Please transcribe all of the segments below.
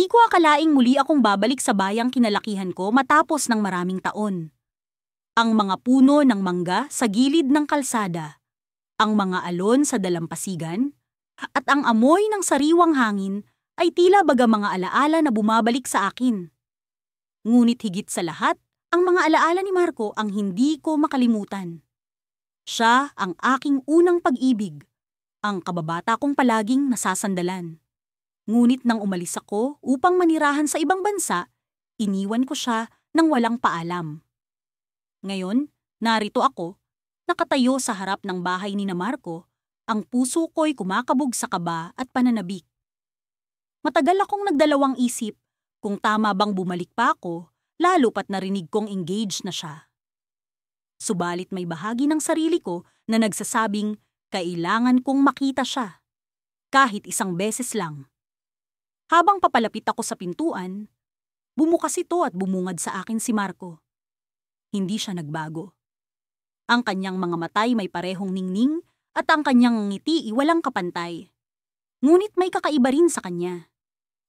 Hindi ko akalaing muli akong babalik sa bayang kinalakihan ko matapos ng maraming taon. Ang mga puno ng mangga sa gilid ng kalsada, ang mga alon sa dalampasigan, at ang amoy ng sariwang hangin ay tila baga mga alaala na bumabalik sa akin. Ngunit higit sa lahat, ang mga alaala ni Marco ang hindi ko makalimutan. Siya ang aking unang pag-ibig, ang kababata kong palaging nasasandalan. Ngunit nang umalis ako upang manirahan sa ibang bansa, iniwan ko siya nang walang paalam. Ngayon, narito ako, nakatayo sa harap ng bahay ni Marco, ang puso ko'y kumakabog sa kaba at pananabik. Matagal akong nagdalawang isip kung tama bang bumalik pa ako, lalo pat narinig kong engaged na siya. Subalit may bahagi ng sarili ko na nagsasabing kailangan kong makita siya, kahit isang beses lang. Habang papalapit ako sa pintuan, bumukas ito at bumungad sa akin si Marco. Hindi siya nagbago. Ang kanyang mga matay may parehong ningning at ang kanyang ngiti walang kapantay. Ngunit may kakaiba rin sa kanya.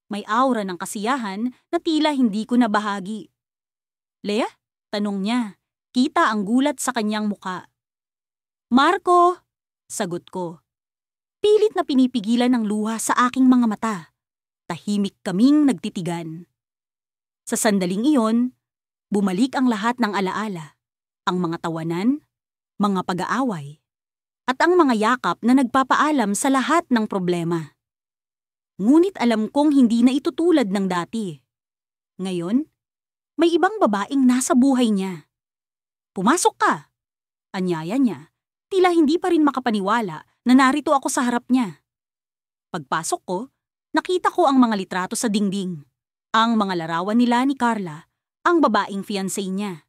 May aura ng kasiyahan na tila hindi ko nabahagi. "Lea?" tanong niya. Kita ang gulat sa kanyang muka. "Marco!" sagot ko. Pilit na pinipigilan ng luha sa aking mga mata. Tahimik kaming nagtitigan. Sa sandaling iyon, bumalik ang lahat ng alaala, ang mga tawanan, mga pag-aaway, at ang mga yakap na nagpapaalam sa lahat ng problema. Ngunit alam kong hindi na ito tulad ng dati. Ngayon, may ibang babaeng nasa buhay niya. "Pumasok ka!" anyaya niya, tila hindi pa rin makapaniwala na narito ako sa harap niya. Pagpasok ko, nakita ko ang mga litrato sa dingding, ang mga larawan nila ni Carla, ang babaeng fiancé niya.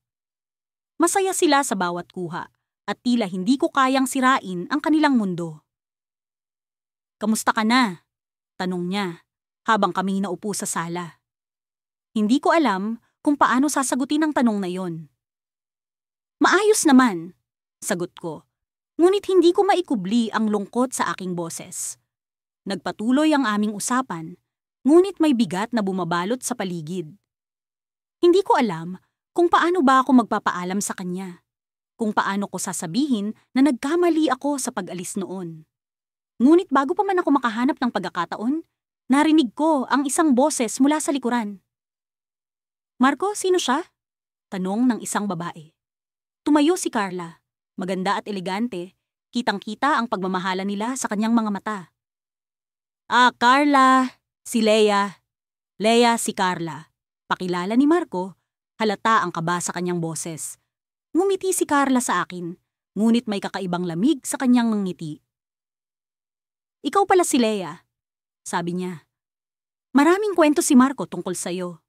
Masaya sila sa bawat kuha at tila hindi ko kayang sirain ang kanilang mundo. "Kamusta ka na?" tanong niya habang kami naupo sa sala. Hindi ko alam kung paano sasagutin ang tanong na yon. "Maayos naman," sagot ko, ngunit hindi ko maikubli ang lungkot sa aking boses. Nagpatuloy ang aming usapan, ngunit may bigat na bumabalot sa paligid. Hindi ko alam kung paano ba ako magpapaalam sa kanya, kung paano ko sasabihin na nagkamali ako sa pag-alis noon. Ngunit bago pa man ako makahanap ng pagkakataon, narinig ko ang isang boses mula sa likuran. "Marco, sino siya?" tanong ng isang babae. Tumayo si Carla, maganda at elegante, kitang-kita ang pagmamahala nila sa kanyang mga mata. Carla, si Lea." "Lea, si Carla." Pakilala ni Marco, halata ang kaba sa kanyang boses. Ngumiti si Carla sa akin, ngunit may kakaibang lamig sa kanyang ngiti. "Ikaw pala si Lea," sabi niya. "Maraming kwento si Marco tungkol sa'yo."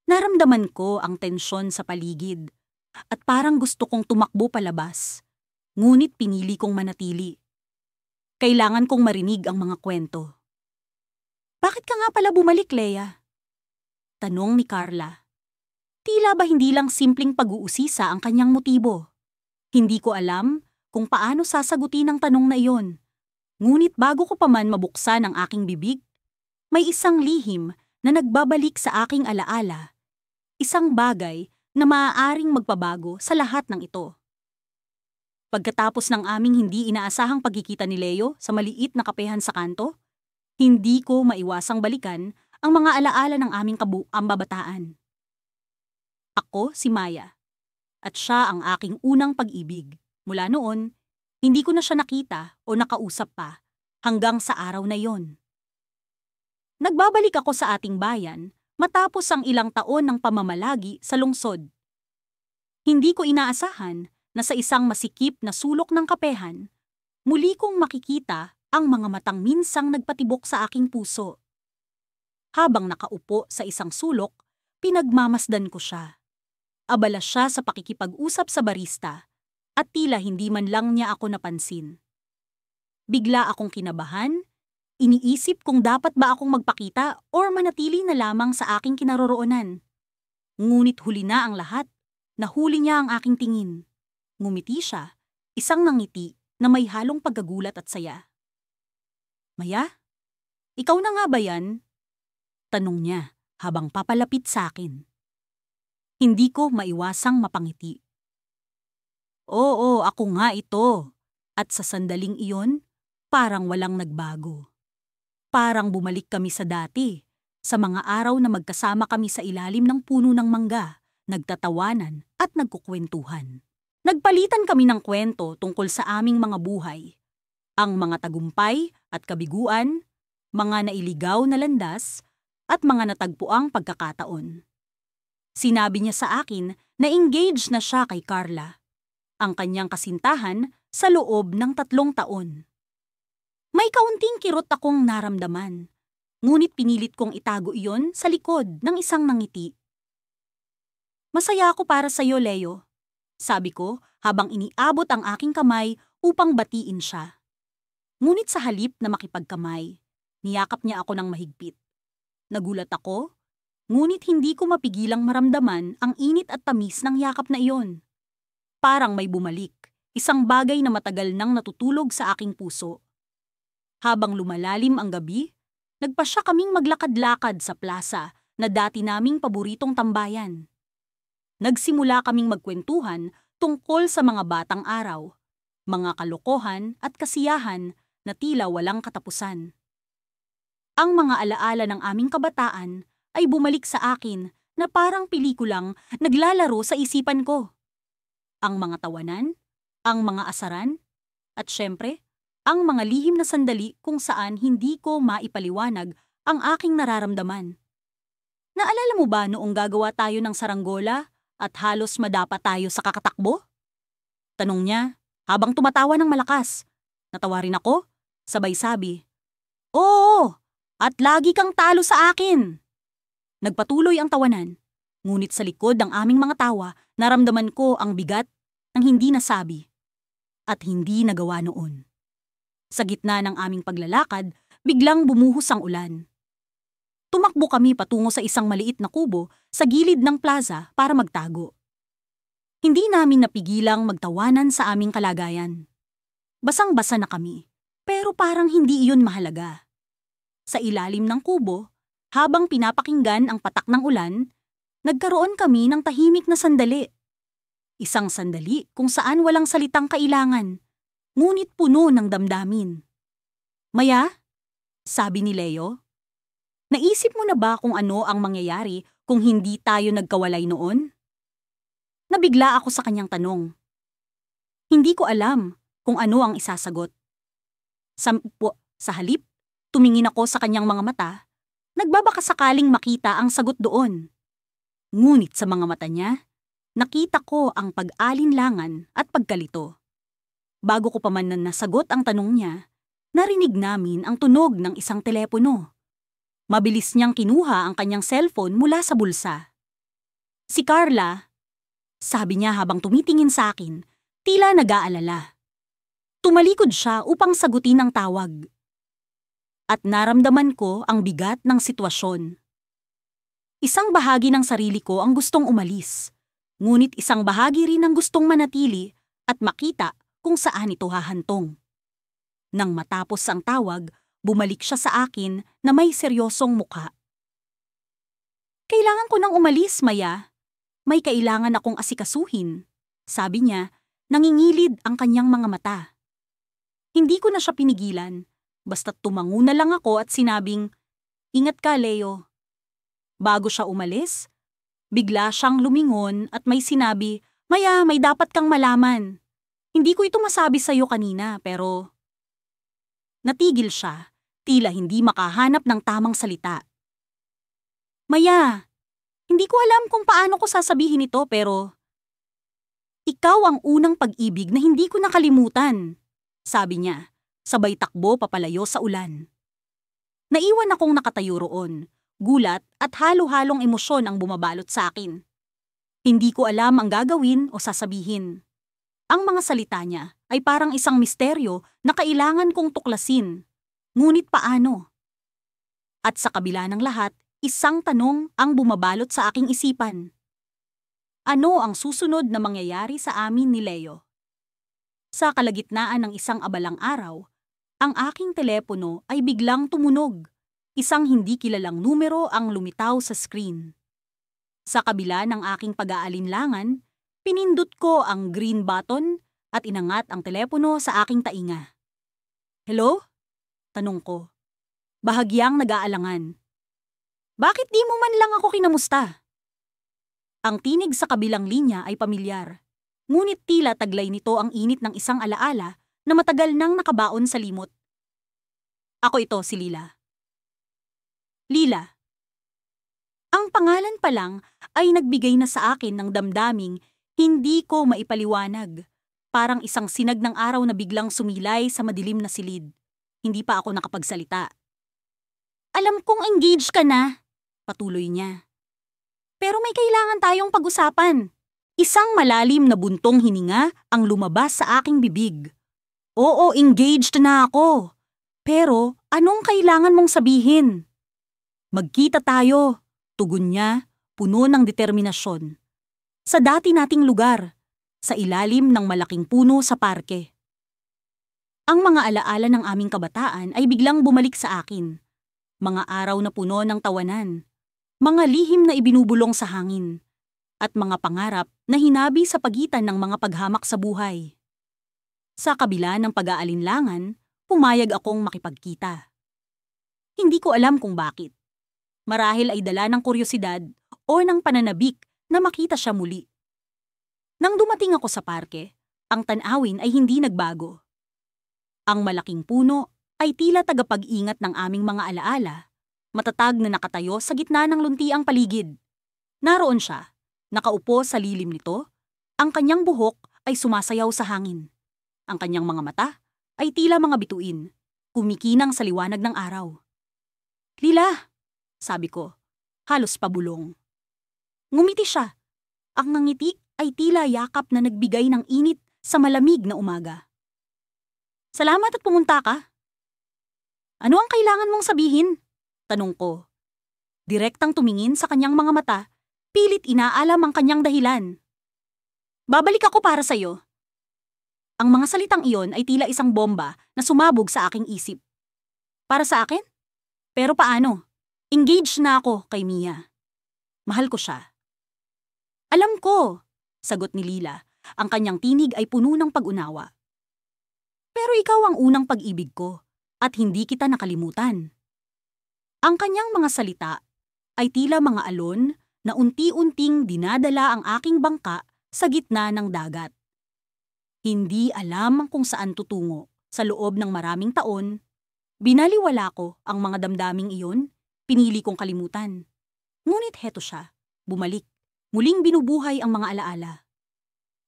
Naramdaman ko ang tensyon sa paligid at parang gusto kong tumakbo palabas, ngunit pinili kong manatili. Kailangan kong marinig ang mga kwento. "Bakit ka nga pala bumalik, Lea?" tanong ni Carla. Tila ba hindi lang simpleng pag-uusisa ang kanyang motibo. Hindi ko alam kung paano sasagutin ang tanong na iyon. Ngunit bago ko pa man mabuksan ang aking bibig, may isang lihim na nagbabalik sa aking alaala. Isang bagay na maaaring magpabago sa lahat ng ito. Pagkatapos ng aming hindi inaasahang pagkikita ni Leo sa maliit na kapehan sa kanto, hindi ko maiwasang balikan ang mga alaala ng aming kababataan. Ako si Maya, at siya ang aking unang pag-ibig. Mula noon, hindi ko na siya nakita o nakausap pa hanggang sa araw na yon. Nagbabalik ako sa ating bayan matapos ang ilang taon ng pamamalagi sa lungsod. Hindi ko inaasahan na sa isang masikip na sulok ng kapehan, muli kong makikita ang mga matang minsang nagpatibok sa aking puso. Habang nakaupo sa isang sulok, pinagmamasdan ko siya. Abala siya sa pakikipag-usap sa barista at tila hindi man lang niya ako napansin. Bigla akong kinabahan, iniisip kung dapat ba akong magpakita or manatili na lamang sa aking kinaroroonan. Ngunit huli na ang lahat, nahuli niya ang aking tingin. Ngumiti siya, isang ngiti na may halong pagkagulat at saya. "Maya, ikaw na nga ba yan?" Tanong niya habang papalapit sa akin. Hindi ko maiwasang mapangiti. Oo, ako nga ito. At sa sandaling iyon, parang walang nagbago. Parang bumalik kami sa dati, sa mga araw na magkasama kami sa ilalim ng puno ng mangga, nagtatawanan at nagkukwentuhan. Nagpalitan kami ng kwento tungkol sa aming mga buhay. Ang mga tagumpay at kabiguan, mga nailigaw na landas, at mga natagpuang pagkakataon. Sinabi niya sa akin na engaged na siya kay Carla, ang kanyang kasintahan sa loob ng 3 taon. May kaunting kirot akong naramdaman, ngunit pinilit kong itago iyon sa likod ng isang nangiti. Masaya ako para sa iyo, Leo, sabi ko habang iniabot ang aking kamay upang batiin siya. Ngunit sa halip na makipagkamay, niyakap niya ako ng mahigpit. Nagulat ako, ngunit hindi ko mapigilang maramdaman ang init at tamis ng yakap na iyon. Parang may bumalik, isang bagay na matagal nang natutulog sa aking puso. Habang lumalalim ang gabi, nagpasya kaming maglakad-lakad sa plaza na dati naming paboritong tambayan. Nagsimula kaming magkwentuhan tungkol sa mga batang araw, mga kalokohan at kasiyahan na tila walang katapusan. Ang mga alaala ng aming kabataan ay bumalik sa akin na parang pelikulang naglalaro sa isipan ko. Ang mga tawanan, ang mga asaran, at syempre, ang mga lihim na sandali kung saan hindi ko maipaliwanag ang aking nararamdaman. Naalala mo ba noong gagawa tayo ng saranggola at halos madapa tayo sa kakatakbo? Tanong niya habang tumatawa ng malakas. Natawa rin ako, sabay sabi, "Oo, at lagi kang talo sa akin." Nagpatuloy ang tawanan, ngunit sa likod ng aming mga tawa, naramdaman ko ang bigat ng hindi nasabi at hindi nagawa noon. Sa gitna ng aming paglalakad, biglang bumuhos ang ulan. Tumakbo kami patungo sa isang maliit na kubo sa gilid ng plaza para magtago. Hindi namin napigilang magtawanan sa aming kalagayan. Basang-basa na kami, pero parang hindi iyon mahalaga. Sa ilalim ng kubo, habang pinapakinggan ang patak ng ulan, nagkaroon kami ng tahimik na sandali. Isang sandali kung saan walang salitang kailangan, ngunit puno ng damdamin. "Maya?" sabi ni Leo. "Naisip mo na ba kung ano ang mangyayari kung hindi tayo nagkawalay noon?" Nabigla ako sa kanyang tanong. Hindi ko alam kung ano ang isasagot. Sa halip, tumingin ako sa kanyang mga mata, nagbabaka sakaling makita ang sagot doon. Ngunit sa mga mata niya, nakita ko ang pag-alinlangan at pagkalito. Bago ko pa man nasagot ang tanong niya, narinig namin ang tunog ng isang telepono. Mabilis niyang kinuha ang kanyang cellphone mula sa bulsa. "Si Carla," sabi niya habang tumitingin sa akin, tila nag-aalala. Tumalikod siya upang sagutin ang tawag. At naramdaman ko ang bigat ng sitwasyon. Isang bahagi ng sarili ko ang gustong umalis, ngunit isang bahagi rin ang gustong manatili at makita kung saan ito hahantong. Nang matapos ang tawag, bumalik siya sa akin na may seryosong mukha. "Kailangan ko nang umalis, Maya. May kailangan akong asikasuhin," sabi niya, nangingilid ang kanyang mga mata. Hindi ko na siya pinigilan, basta't tumango na lang ako at sinabing, "Ingat ka, Leo." Bago siya umalis, bigla siyang lumingon at may sinabi, "Maya, may dapat kang malaman. Hindi ko ito masabi sa'yo kanina, pero..." Natigil siya, tila hindi makahanap ng tamang salita. "Maya, hindi ko alam kung paano ko sasabihin ito, pero ikaw ang unang pag-ibig na hindi ko nakalimutan," sabi niya, sabay takbo papalayo sa ulan. Naiwan akong nakatayo roon, gulat at halo-halong emosyon ang bumabalot sa akin. Hindi ko alam ang gagawin o sasabihin. Ang mga salita niya ay parang isang misteryo na kailangan kong tuklasin. Ngunit paano? At sa kabila ng lahat, isang tanong ang bumabalot sa aking isipan. Ano ang susunod na mangyayari sa amin ni Leo? Sa kalagitnaan ng isang abalang araw, ang aking telepono ay biglang tumunog Isang hindi kilalang numero ang lumitaw sa screen. Sa kabila ng aking pag-aalinlangan, pinindot ko ang green button at inangat ang telepono sa aking tainga. "Hello?" tanong ko. Bahagyang nag-aalangan. "Bakit di mo man lang ako kinamusta?" Ang tinig sa kabilang linya ay pamilyar, ngunit tila taglay nito ang init ng isang alaala na matagal nang nakabaon sa limot. Ako ito, si Lila. Lila. Ang pangalan pa lang ay nagbigay na sa akin ng damdaming hindi ko maipaliwanag. Parang isang sinag ng araw na biglang sumilay sa madilim na silid. Hindi pa ako nakapagsalita. "Alam kong engaged ka na," patuloy niya. "Pero may kailangan tayong pag-usapan." Isang malalim na buntong hininga ang lumabas sa aking bibig. "Oo, engaged na ako. Pero anong kailangan mong sabihin?" "Magkita tayo," tugon niya, puno ng determinasyon. "Sa dati nating lugar, sa ilalim ng malaking puno sa parke." Ang mga alaala ng aming kabataan ay biglang bumalik sa akin. Mga araw na puno ng tawanan, mga lihim na ibinubulong sa hangin, at mga pangarap na hinabi sa pagitan ng mga paghamak sa buhay. Sa kabila ng pag-aalinlangan, pumayag akong makipagkita. Hindi ko alam kung bakit. Marahil ay dala ng kuryosidad o ng pananabik na makita siya muli. Nang dumating ako sa parke, ang tanawin ay hindi nagbago. Ang malaking puno ay tila tagapag-ingat ng aming mga alaala, matatag na nakatayo sa gitna ng luntiang paligid. Naroon siya, nakaupo sa lilim nito, ang kanyang buhok ay sumasayaw sa hangin. Ang kanyang mga mata ay tila mga bituin, kumikinang sa liwanag ng araw. "Lila," sabi ko, halos pabulong. Ngumiti siya. Ang ngiti ay tila yakap na nagbigay ng init sa malamig na umaga. "Salamat at pumunta ka." "Ano ang kailangan mong sabihin?" tanong ko. Direktang tumingin sa kanyang mga mata, pilit inaalam ang kanyang dahilan. "Babalik ako para sa'yo." Ang mga salitang iyon ay tila isang bomba na sumabog sa aking isip. Para sa akin? Pero paano? Engaged na ako kay Mia. Mahal ko siya. "Alam ko," sagot ni Lila. Ang kanyang tinig ay puno ng pag-unawa. "Pero ikaw ang unang pag-ibig ko at hindi kita nakalimutan." Ang kanyang mga salita ay tila mga alon na unti-unting dinadala ang aking bangka sa gitna ng dagat. Hindi alam kung saan tutungo. Sa loob ng maraming taon, binaliwala ko ang mga damdaming iyon, pinili kong kalimutan. Ngunit heto siya, bumalik. Muling binubuhay ang mga alaala.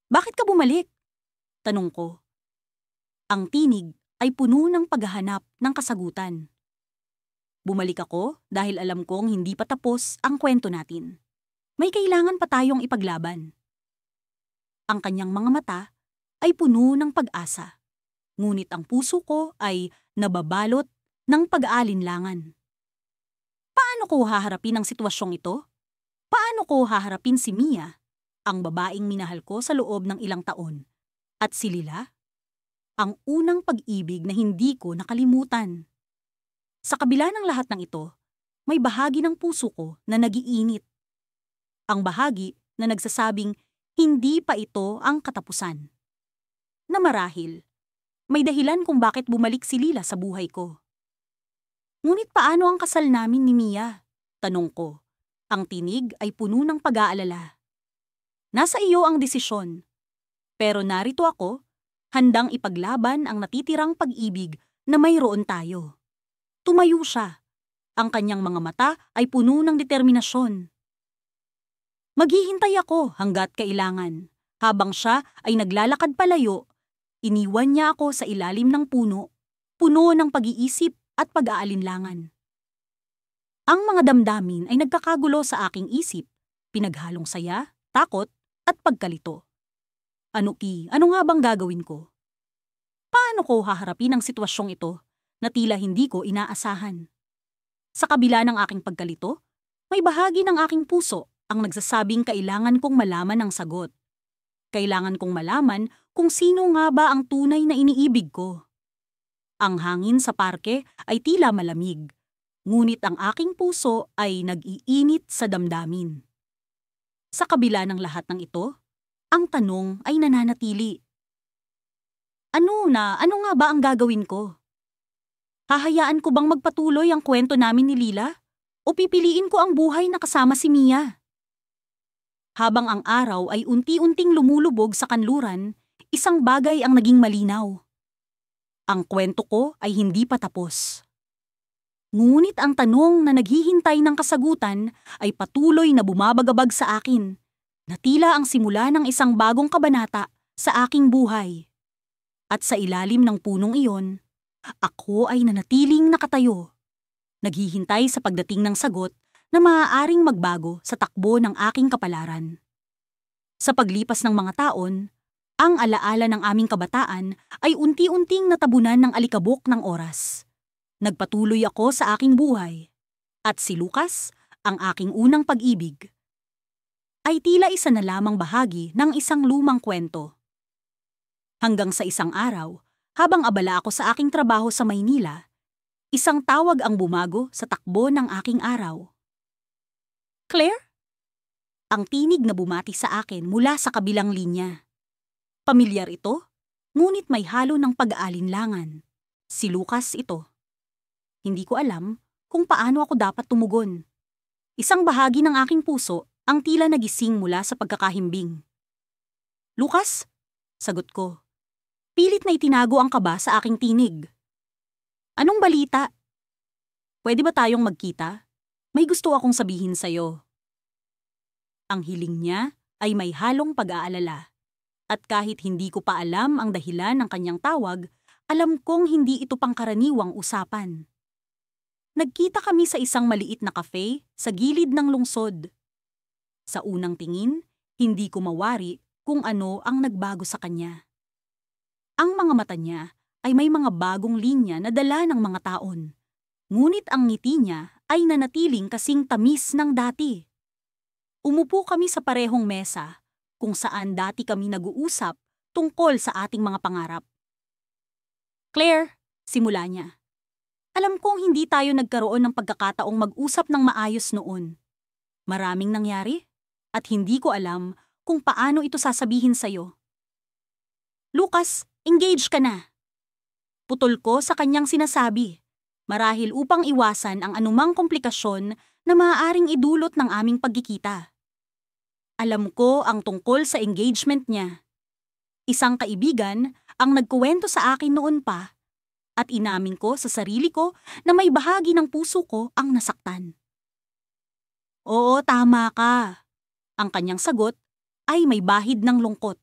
"Bakit ka bumalik?" tanong ko. Ang tinig ay puno ng paghahanap ng kasagutan. Bumalik ako dahil alam kong hindi pa tapos ang kwento natin. May kailangan pa tayong ipaglaban. Ang kanyang mga mata ay puno ng pag-asa, ngunit ang puso ko ay nababalot ng pag-aalinlangan. Paano ko haharapin ang sitwasyong ito? Paano ko haharapin si Mia, ang babaeng minahal ko sa loob ng ilang taon, at si Lila, ang unang pag-ibig na hindi ko nakalimutan? Sa kabila ng lahat ng ito, may bahagi ng puso ko na nagiinit. Ang bahagi na nagsasabing hindi pa ito ang katapusan. Na marahil, may dahilan kung bakit bumalik si Lila sa buhay ko. "Ngunit paano ang kasal namin ni Mia?" tanong ko. Ang tinig ay puno ng pag-aalala. "Nasa iyo ang desisyon. Pero narito ako, handang ipaglaban ang natitirang pag-ibig na mayroon tayo." Tumayo siya. Ang kanyang mga mata ay puno ng determinasyon. Maghihintay ako hanggat kailangan. Habang siya ay naglalakad palayo, iniwan niya ako sa ilalim ng puno, puno ng pag-iisip at pag-aalinlangan. Ang mga damdamin ay nagkakagulo sa aking isip, pinaghalong saya, takot, at pagkalito. Ano nga bang gagawin ko? Paano ko haharapin ang sitwasyong ito na tila hindi ko inaasahan? Sa kabila ng aking pagkalito, may bahagi ng aking puso ang nagsasabing kailangan kong malaman ang sagot. Kailangan kong malaman kung sino nga ba ang tunay na iniibig ko. Ang hangin sa parke ay tila malamig. Ngunit ang aking puso ay nag-iinit sa damdamin. Sa kabila ng lahat ng ito, ang tanong ay nananatili. Ano nga ba ang gagawin ko? Hahayaan ko bang magpatuloy ang kwento namin ni Lila? O pipiliin ko ang buhay na kasama si Mia? Habang ang araw ay unti-unting lumulubog sa kanluran, isang bagay ang naging malinaw. Ang kwento ko ay hindi pa tapos. Ngunit ang tanong na naghihintay ng kasagutan ay patuloy na bumabagabag sa akin, na tila ang simula ng isang bagong kabanata sa aking buhay. At sa ilalim ng punong iyon, ako ay nanatiling nakatayo, naghihintay sa pagdating ng sagot na maaaring magbago sa takbo ng aking kapalaran. Sa paglipas ng mga taon, ang alaala ng aming kabataan ay unti-unting natabunan ng alikabok ng oras. Nagpatuloy ako sa aking buhay, at si Lucas, ang aking unang pag-ibig, ay tila isa na lamang bahagi ng isang lumang kwento. Hanggang sa isang araw, habang abala ako sa aking trabaho sa Maynila, isang tawag ang bumago sa takbo ng aking araw. Claire? Ang tinig na bumati sa akin mula sa kabilang linya. Pamilyar ito, ngunit may halo ng pag-aalinlangan. Si Lucas ito. Hindi ko alam kung paano ako dapat tumugon. Isang bahagi ng aking puso ang tila nagising mula sa pagkakahimbing. Lucas? Sagot ko. Pilit na itinago ang kaba sa aking tinig. Anong balita? Pwede ba tayong magkita? May gusto akong sabihin sa'yo. Ang hiling niya ay may halong pag-aalala. At kahit hindi ko pa alam ang dahilan ng kanyang tawag, alam kong hindi ito pangkaraniwang usapan. Nagkita kami sa isang maliit na cafe sa gilid ng lungsod. Sa unang tingin, hindi ko mawari kung ano ang nagbago sa kanya. Ang mga mata niya ay may mga bagong linya na dala ng mga taon. Ngunit ang ngiti niya ay nanatiling kasing tamis ng dati. Umupo kami sa parehong mesa kung saan dati kami nag-uusap tungkol sa ating mga pangarap. Claire, simula niya. Alam kong hindi tayo nagkaroon ng pagkakataong mag-usap ng maayos noon. Maraming nangyari at hindi ko alam kung paano ito sasabihin sa'yo. Lucas, engage ka na. Putol ko sa kanyang sinasabi, marahil upang iwasan ang anumang komplikasyon na maaaring idulot ng aming pagkikita. Alam ko ang tungkol sa engagement niya. Isang kaibigan ang nagkuwento sa akin noon pa at inamin ko sa sarili ko na may bahagi ng puso ko ang nasaktan. Oo, tama ka. Ang kanyang sagot ay may bahid ng lungkot.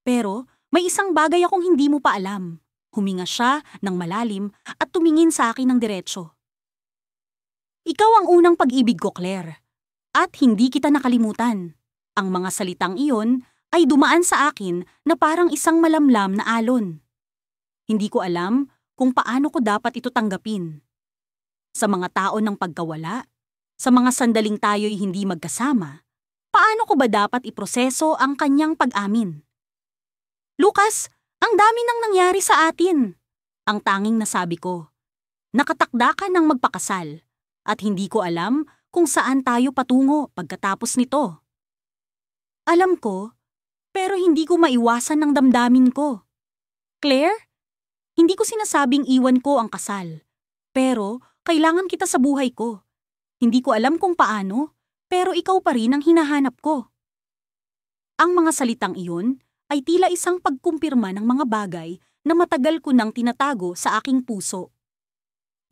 Pero may isang bagay akong hindi mo pa alam. Huminga siya ng malalim at tumingin sa akin ng diretso. Ikaw ang unang pag-ibig ko, Claire. At hindi kita nakalimutan. Ang mga salitang iyon ay dumaan sa akin na parang isang malamlam na alon. Hindi ko alam kung paano ko dapat ito tanggapin. Sa mga taon ng pagkawala, sa mga sandaling tayo'y hindi magkasama, paano ko ba dapat iproseso ang kanyang pag-amin? Lucas, ang dami nang nangyari sa atin. Ang tanging nasabi ko. Nakatakda ka ng magpakasal at hindi ko alam kung saan tayo patungo pagkatapos nito. Alam ko, pero hindi ko maiwasan ng damdamin ko. Claire? Hindi ko sinasabing iwan ko ang kasal, pero kailangan kita sa buhay ko. Hindi ko alam kung paano, pero ikaw pa rin ang hinahanap ko. Ang mga salitang iyon ay tila isang pagkumpirma ng mga bagay na matagal ko nang tinatago sa aking puso.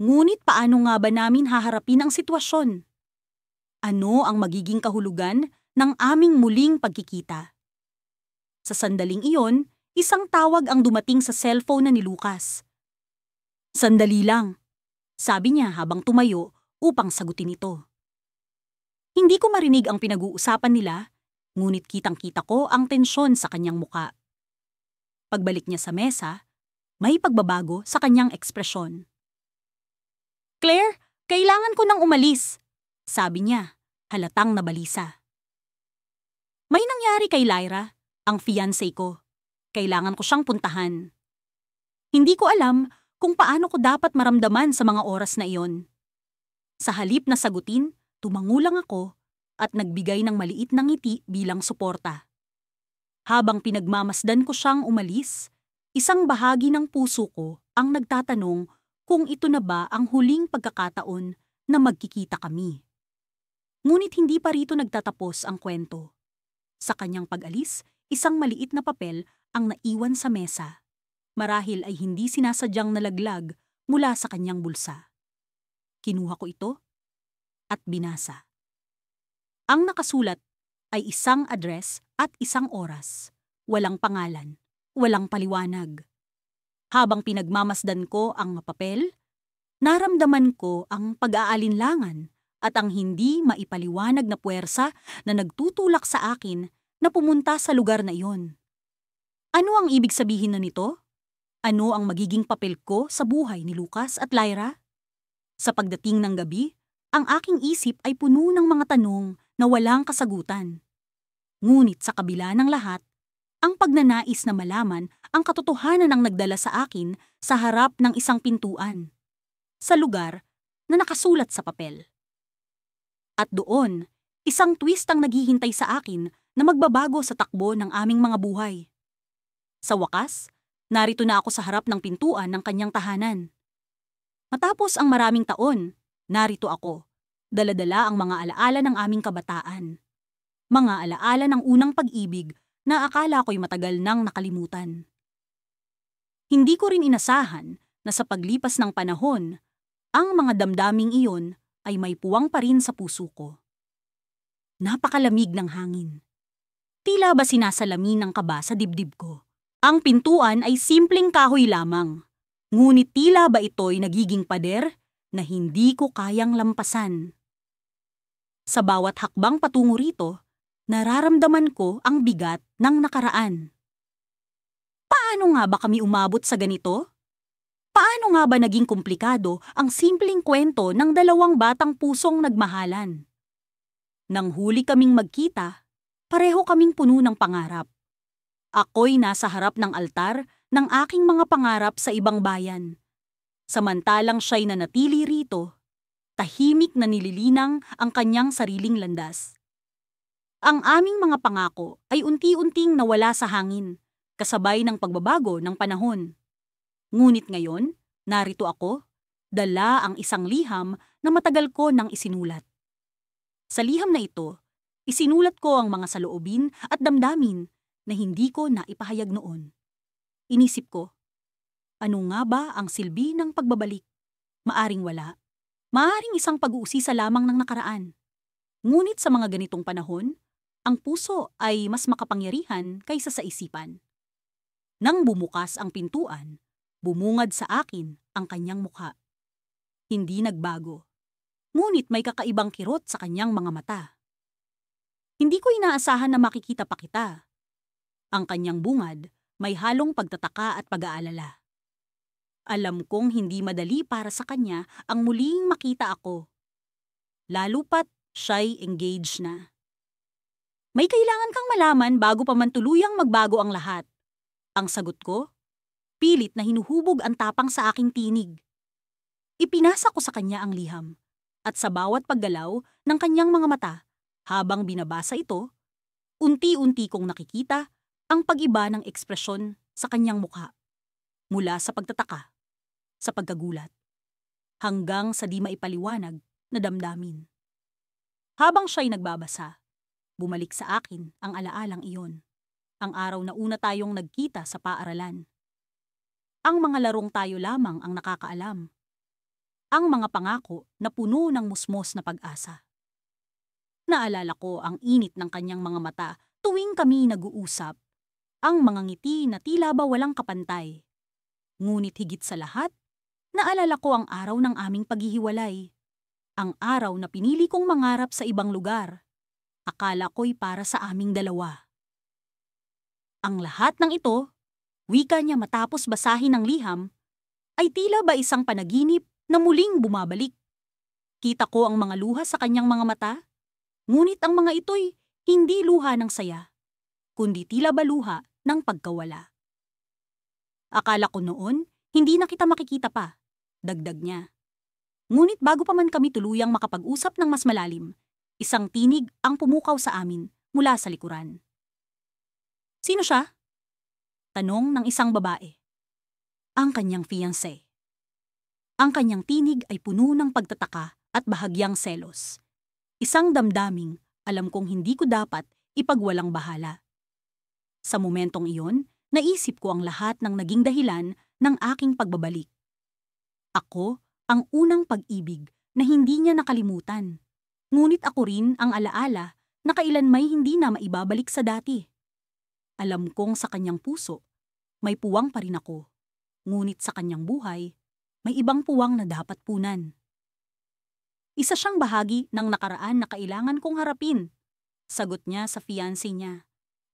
Ngunit paano nga ba namin haharapin ang sitwasyon? Ano ang magiging kahulugan ng aming muling pagkikita? Sa sandaling iyon, isang tawag ang dumating sa cellphone na ni Lucas. Sandali lang, sabi niya habang tumayo upang sagutin ito. Hindi ko marinig ang pinag-uusapan nila, ngunit kitang-kita ko ang tensyon sa kanyang muka. Pagbalik niya sa mesa, may pagbabago sa kanyang ekspresyon. Claire, kailangan ko nang umalis, sabi niya, halatang nabalisa. May nangyari kay Lyra, ang fiancé ko. Kailangan ko siyang puntahan. Hindi ko alam kung paano ko dapat maramdaman sa mga oras na iyon. Sa halip na sagutin, tumangulang ako at nagbigay ng maliit na ngiti bilang suporta. Habang pinagmamasdan ko siyang umalis, isang bahagi ng puso ko ang nagtatanong kung ito na ba ang huling pagkakataon na magkikita kami. Ngunit hindi pa rito nagtatapos ang kwento. Sa kanyang pag-alis, isang maliit na papel ang naiwan sa mesa. Marahil ay hindi sinasadyang nalaglag mula sa kanyang bulsa. Kinuha ko ito at binasa. Ang nakasulat ay isang address at isang oras. Walang pangalan, walang paliwanag. Habang pinagmamasdan ko ang papel, naramdaman ko ang pag-aalinlangan at ang hindi maipaliwanag na puwersa na nagtutulak sa akin na pumunta sa lugar na iyon. Ano ang ibig sabihin na nito? Ano ang magiging papel ko sa buhay ni Lucas at Lyra? Sa pagdating ng gabi, ang aking isip ay puno ng mga tanong na walang kasagutan. Ngunit sa kabila ng lahat, ang pagnanais na malaman ang katotohanan ang nagdala sa akin sa harap ng isang pintuan, sa lugar na nakasulat sa papel. At doon, isang twist ang naghihintay sa akin na magbabago sa takbo ng aming mga buhay. Sa wakas, narito na ako sa harap ng pintuan ng kanyang tahanan. Matapos ang maraming taon, narito ako, dala-dala ang mga alaala ng aming kabataan. Mga alaala ng unang pag-ibig na akala ko'y matagal nang nakalimutan. Hindi ko rin inasahan na sa paglipas ng panahon, ang mga damdaming iyon ay may puwang pa rin sa puso ko. Napakalamig ng hangin. Tila ba sinasalamin ng kaba sa dibdib ko? Ang pintuan ay simpleng kahoy lamang. Ngunit tila ba ito'y nagiging pader na hindi ko kayang lampasan. Sa bawat hakbang patungo rito, nararamdaman ko ang bigat ng nakaraan. Paano nga ba kami umabot sa ganito? Paano nga ba naging komplikado ang simpleng kwento ng dalawang batang pusong nagmahalan? Nang huli kaming magkita, pareho kaming puno ng pangarap. Ako'y nasa harap ng altar ng aking mga pangarap sa ibang bayan. Samantalang siya'y nanatili rito, tahimik na nililinang ang kanyang sariling landas. Ang aming mga pangako ay unti-unting nawala sa hangin, kasabay ng pagbabago ng panahon. Ngunit ngayon, narito ako, dala ang isang liham na matagal ko nang isinulat. Sa liham na ito, isinulat ko ang mga saloobin at damdamin na hindi ko naipahayag noon. Inisip ko, ano nga ba ang silbi ng pagbabalik? Maaring wala. Maaring isang pag-uusisa lamang ng nakaraan. Ngunit sa mga ganitong panahon, ang puso ay mas makapangyarihan kaysa sa isipan. Nang bumukas ang pintuan, bumungad sa akin ang kanyang mukha. Hindi nagbago. Ngunit may kakaibang kirot sa kanyang mga mata. Hindi ko inaasahan na makikita pa kita. Ang kanyang bungad may halong pagtataka at pag-aalala. Alam kong hindi madali para sa kanya ang muling makita ako. Lalo pat siya'y engaged na. May kailangan kang malaman bago pa man tuluyang magbago ang lahat. Ang sagot ko, pilit na hinuhubog ang tapang sa aking tinig. Ipinasa ko sa kanya ang liham, at sa bawat paggalaw ng kanyang mga mata, habang binabasa ito, unti-unti kong nakikita ang pag-iba ng ekspresyon sa kanyang mukha. Mula sa pagtataka, sa pagkagulat, hanggang sa di maipaliwanag na damdamin. Habang siya'y nagbabasa, bumalik sa akin ang alaalang iyon. Ang araw na una tayong nagkita sa paaralan. Ang mga larong tayo lamang ang nakakaalam. Ang mga pangako na puno ng musmos na pag-asa. Naalala ko ang init ng kanyang mga mata tuwing kami nag-uusap. Ang mga ngiti na tila ba walang kapantay. Ngunit higit sa lahat, naalala ko ang araw ng aming paghihiwalay. Ang araw na pinili kong mangarap sa ibang lugar. Akala ko'y para sa aming dalawa. Ang lahat ng ito, wika niya matapos basahin ang liham, ay tila ba isang panaginip na muling bumabalik. Kita ko ang mga luha sa kanyang mga mata, ngunit ang mga ito'y hindi luha ng saya, kundi tila ba luha ng pagkawala. Akala ko noon, hindi na kita makikita pa, dagdag niya. Ngunit bago pa man kami tuluyang makapag-usap ng mas malalim, isang tinig ang pumukaw sa amin mula sa likuran. Sino siya? Tanong ng isang babae. Ang kanyang fiancé. Ang kanyang tinig ay puno ng pagtataka at bahagyang selos. Isang damdaming alam kong hindi ko dapat ipagwalang bahala. Sa momentong iyon, naisip ko ang lahat ng naging dahilan ng aking pagbabalik. Ako ang unang pag-ibig na hindi niya nakalimutan. Ngunit ako rin ang alaala na kailanmay hindi na maibabalik sa dati. Alam kong sa kanyang puso, may puwang pa rin ako. Ngunit sa kanyang buhay, may ibang puwang na dapat punan. Isa siyang bahagi ng nakaraan na kailangan kong harapin. Sagot niya sa fiancé niya,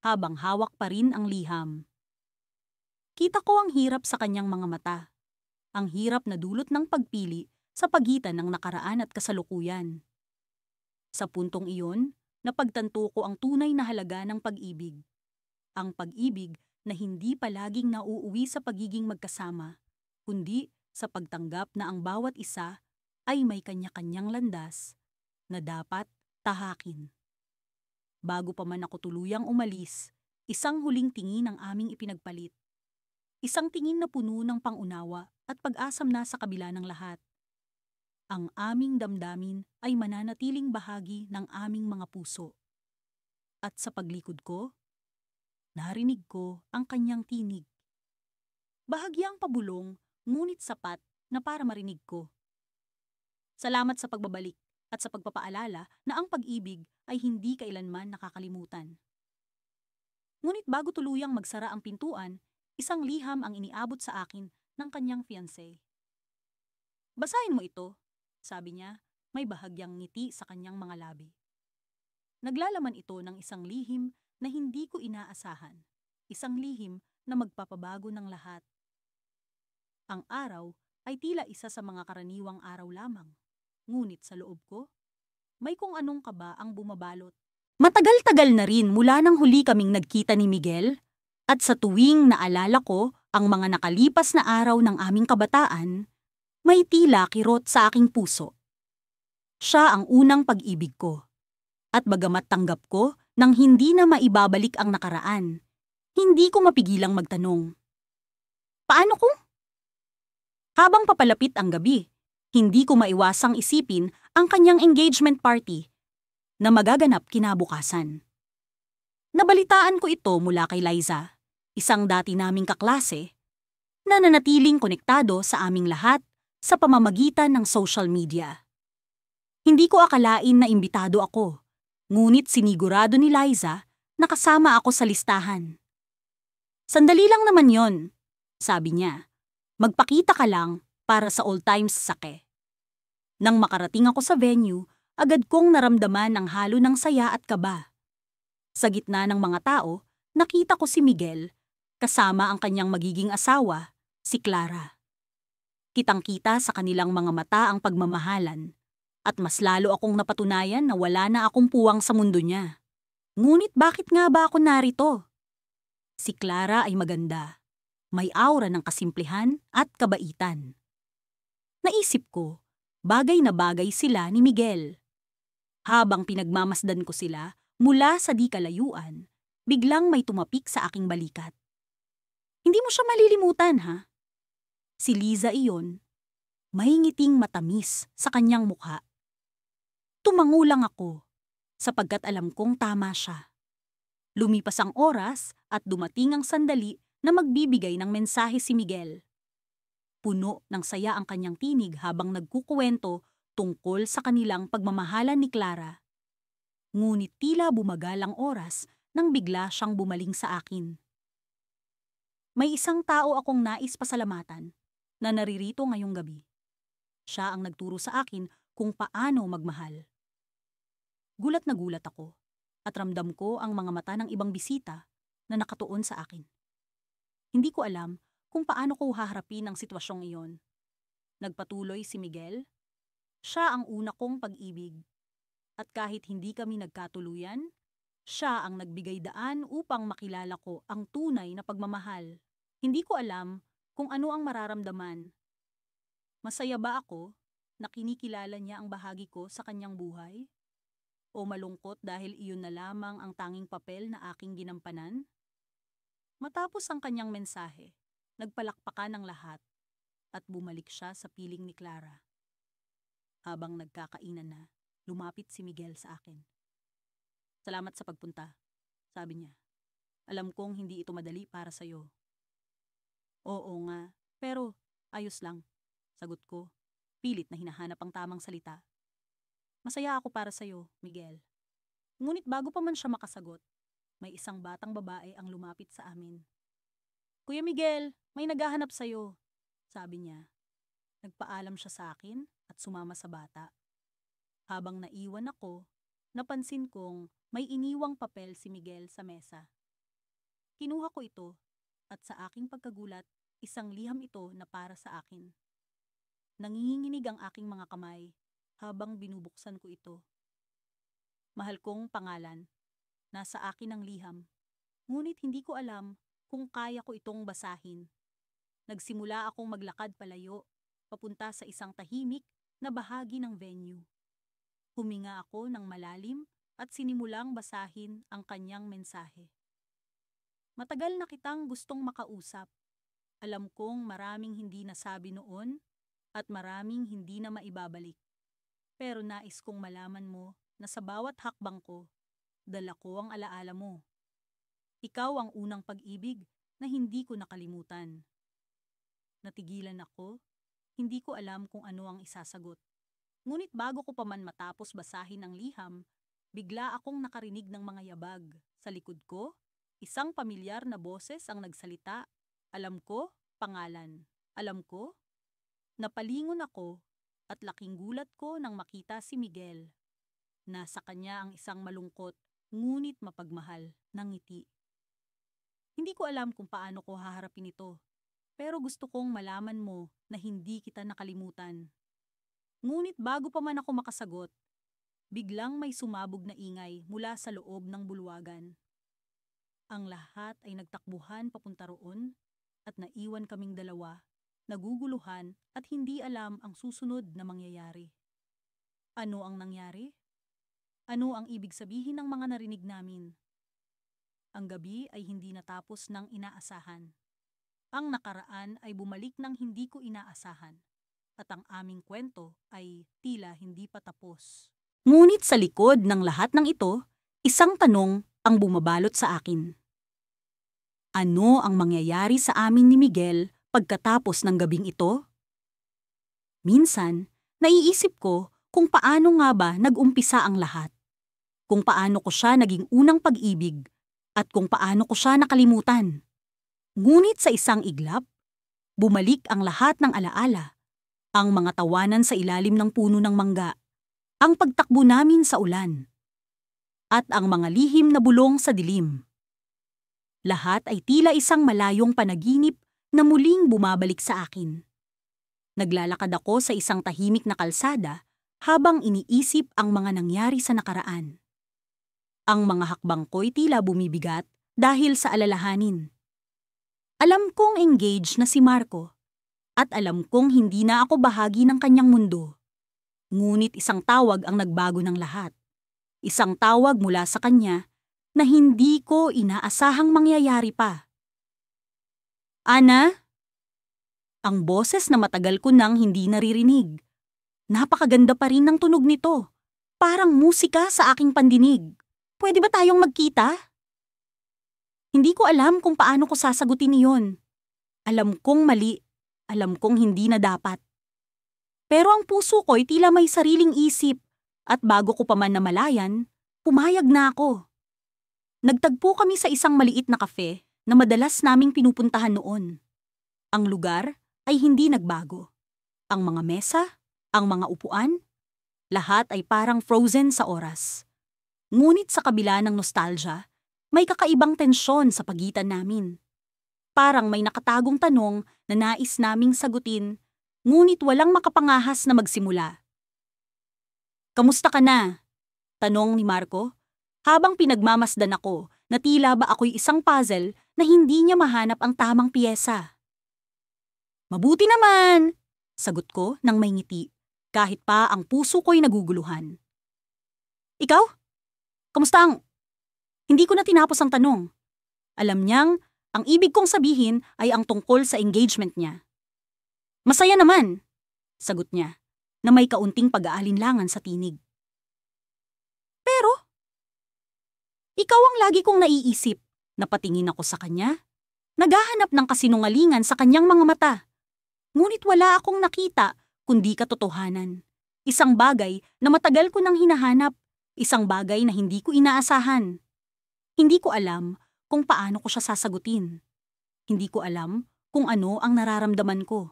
habang hawak pa rin ang liham. Kita ko ang hirap sa kanyang mga mata. Ang hirap na dulot ng pagpili sa pagitan ng nakaraan at kasalukuyan. Sa puntong iyon, napagtanto ko ang tunay na halaga ng pag-ibig. Ang pag-ibig na hindi palaging nauuwi sa pagiging magkasama, kundi sa pagtanggap na ang bawat isa ay may kanya-kanyang landas na dapat tahakin. Bago pa man ako tuluyang umalis, isang huling tingin ang aming ipinagpalit. Isang tingin na puno ng pangunawa at pag-asam na sa kabila ng lahat. Ang aming damdamin ay mananatiling bahagi ng aming mga puso. At sa paglikod ko, narinig ko ang kanyang tinig. Bahagyang pabulong, ngunit sapat na para marinig ko. Salamat sa pagbabalik at sa pagpapaalala na ang pag-ibig ay hindi kailanman nakakalimutan. Ngunit bago tuluyang magsara ang pintuan, isang liham ang iniabot sa akin ng kanyang fiancé. Basahin mo ito, sabi niya, may bahagyang ngiti sa kanyang mga labi. Naglalaman ito ng isang lihim na hindi ko inaasahan. Isang lihim na magpapabago ng lahat. Ang araw ay tila isa sa mga karaniwang araw lamang. Ngunit sa loob ko, may kung anong kaba ang bumabalot. Matagal-tagal na rin mula nang huli kaming nagkita ni Miguel, at sa tuwing naalala ko ang mga nakalipas na araw ng aming kabataan, may tila kirot sa aking puso. Siya ang unang pag-ibig ko. At bagamat tanggap ko nang hindi na maibabalik ang nakaraan, hindi ko mapigilang magtanong. Paano kung? Habang papalapit ang gabi, hindi ko maiwasang isipin ang kanyang engagement party na magaganap kinabukasan. Nabalitaan ko ito mula kay Liza, isang dati naming kaklase, na nanatiling konektado sa aming lahat sa pamamagitan ng social media. Hindi ko akalain na imbitado ako. Ngunit sinigurado ni Liza na kasama ako sa listahan. Sandali lang naman yon, sabi niya. Magpakita ka lang para sa old times sake. Nang makarating ako sa venue, agad kong naramdaman ang halo ng saya at kaba. Sa gitna ng mga tao, nakita ko si Miguel, kasama ang kanyang magiging asawa, si Clara. Kitang-kita sa kanilang mga mata ang pagmamahalan. At mas lalo akong napatunayan na wala na akong puwang sa mundo niya. Ngunit bakit nga ba ako narito? Si Clara ay maganda. May aura ng kasimplihan at kabaitan. Naisip ko, bagay na bagay sila ni Miguel. Habang pinagmamasdan ko sila mula sa di kalayuan, biglang may tumapik sa aking balikat. Hindi mo siya malilimutan, ha? Si Liza iyon, may ngiting matamis sa kanyang mukha. Tumangulang ako, sapagkat alam kong tama siya. Lumipas ang oras at dumating ang sandali na magbibigay ng mensahe si Miguel. Puno ng saya ang kanyang tinig habang nagkukuwento tungkol sa kanilang pagmamahalan ni Clara. Ngunit tila bumagal ang oras nang bigla siyang bumaling sa akin. May isang tao akong nais pasalamatan na naririto ngayong gabi. Siya ang nagturo sa akin kung paano magmahal. Gulat na gulat ako at ramdam ko ang mga mata ng ibang bisita na nakatuon sa akin. Hindi ko alam kung paano ko haharapin ang sitwasyong iyon. Nagpatuloy si Miguel. Siya ang una kong pag-ibig. At kahit hindi kami nagkatuluyan, siya ang nagbigay daan upang makilala ko ang tunay na pagmamahal. Hindi ko alam kung ano ang mararamdaman. Masaya ba ako na kinikilala niya ang bahagi ko sa kanyang buhay? O malungkot dahil iyon na lamang ang tanging papel na aking ginampanan? Matapos ang kanyang mensahe, nagpalakpakan ang lahat at bumalik siya sa piling ni Clara. Habang nagkakainan na, lumapit si Miguel sa akin. "Salamat sa pagpunta," sabi niya. "Alam kong hindi ito madali para sa'yo." "Oo nga, pero ayos lang," sagot ko, pilit na hinahanap ang tamang salita. "Masaya ako para sa'yo, Miguel." Ngunit bago pa man siya makasagot, may isang batang babae ang lumapit sa amin. "Kuya Miguel, may naghahanap sa'yo," sabi niya. Nagpaalam siya sa akin at sumama sa bata. Habang naiwan ako, napansin kong may iniwang papel si Miguel sa mesa. Kinuha ko ito at sa aking pagkagulat, isang liham ito na para sa akin. Nanginginig ang aking mga kamay habang binubuksan ko ito. "Mahal kong pangalan, nasa akin ang liham, ngunit hindi ko alam kung kaya ko itong basahin." Nagsimula akong maglakad palayo, papunta sa isang tahimik na bahagi ng venue. Huminga ako ng malalim at sinimulang basahin ang kanyang mensahe. "Matagal na kitang gustong makausap. Alam kong maraming hindi nasabi noon at maraming hindi na maibabalik. Pero nais kong malaman mo na sa bawat hakbang ko, dala ko ang alaala mo. Ikaw ang unang pag-ibig na hindi ko nakalimutan." Natigilan ako, hindi ko alam kung ano ang isasagot. Ngunit bago ko pa man matapos basahin ang liham, bigla akong nakarinig ng mga yabag. Sa likod ko, isang pamilyar na boses ang nagsalita. Alam ko, pangalan. Alam ko. Napalingon ako at laking gulat ko nang makita si Miguel. Nasa kanya ang isang malungkot, ngunit mapagmahal na ngiti. Hindi ko alam kung paano ko haharapin ito, pero gusto kong malaman mo na hindi kita nakalimutan. Ngunit bago pa man ako makasagot, biglang may sumabog na ingay mula sa loob ng bulwagan. Ang lahat ay nagtakbuhan papunta roon at naiwan kaming dalawa, naguguluhan at hindi alam ang susunod na mangyayari. Ano ang nangyari? Ano ang ibig sabihin ng mga narinig namin? Ang gabi ay hindi natapos ng inaasahan. Ang nakaraan ay bumalik ng hindi ko inaasahan. At ang aming kwento ay tila hindi pa tapos. Ngunit sa likod ng lahat ng ito, isang tanong ang bumabalot sa akin. Ano ang mangyayari sa amin ni Miguel pagkatapos ng gabing ito? Minsan, naiisip ko kung paano nga ba nag-umpisa ang lahat. Kung paano ko siya naging unang pag-ibig at kung paano ko siya nakalimutan. Ngunit sa isang iglap, bumalik ang lahat ng alaala. Ang mga tawanan sa ilalim ng puno ng mangga, ang pagtakbo namin sa ulan, at ang mga lihim na bulong sa dilim. Lahat ay tila isang malayong panaginip na muling bumabalik sa akin. Naglalakad ako sa isang tahimik na kalsada habang iniisip ang mga nangyari sa nakaraan. Ang mga hakbang ko'y tila bumibigat dahil sa alalahanin. Alam kong engaged na si Marco at alam kong hindi na ako bahagi ng kanyang mundo. Ngunit isang tawag ang nagbago ng lahat. Isang tawag mula sa kanya na hindi ko inaasahang mangyayari pa. "Ana?" Ang boses na matagal ko nang hindi naririnig. Napakaganda pa rin ng tunog nito. Parang musika sa aking pandinig. "Pwede ba tayong magkita?" Hindi ko alam kung paano ko sasagutin iyon. Alam kong mali. Alam kong hindi na dapat. Pero ang puso ko'y tila may sariling isip at bago ko pa man namalayan, pumayag na ako. Nagtagpo kami sa isang maliit na kafe na madalas naming pinupuntahan noon. Ang lugar ay hindi nagbago. Ang mga mesa, ang mga upuan, lahat ay parang frozen sa oras. Ngunit sa kabila ng nostalgia, may kakaibang tensyon sa pagitan namin. Parang may nakatagong tanong na nais naming sagutin, ngunit walang makapangahas na magsimula. "Kamusta ka na?" tanong ni Marco, habang pinagmamasdan ako na tila ba ako'y isang puzzle na hindi niya mahanap ang tamang piyesa. "Mabuti naman," sagot ko nang may ngiti, kahit pa ang puso ko'y naguguluhan. Ikaw? Kamusta ang... Hindi ko na tinapos ang tanong. Alam niyang ang ibig kong sabihin ay ang tungkol sa engagement niya. Masaya naman, sagot niya, na may kaunting pag-aalinlangan sa tinig. Pero, ikaw ang lagi kong naiisip. Napatingin ako sa kanya. Naghahanap ng kasinungalingan sa kanyang mga mata. Ngunit wala akong nakita kundi katotohanan. Isang bagay na matagal ko nang hinahanap. Isang bagay na hindi ko inaasahan. Hindi ko alam kung paano ko siya sasagutin. Hindi ko alam kung ano ang nararamdaman ko.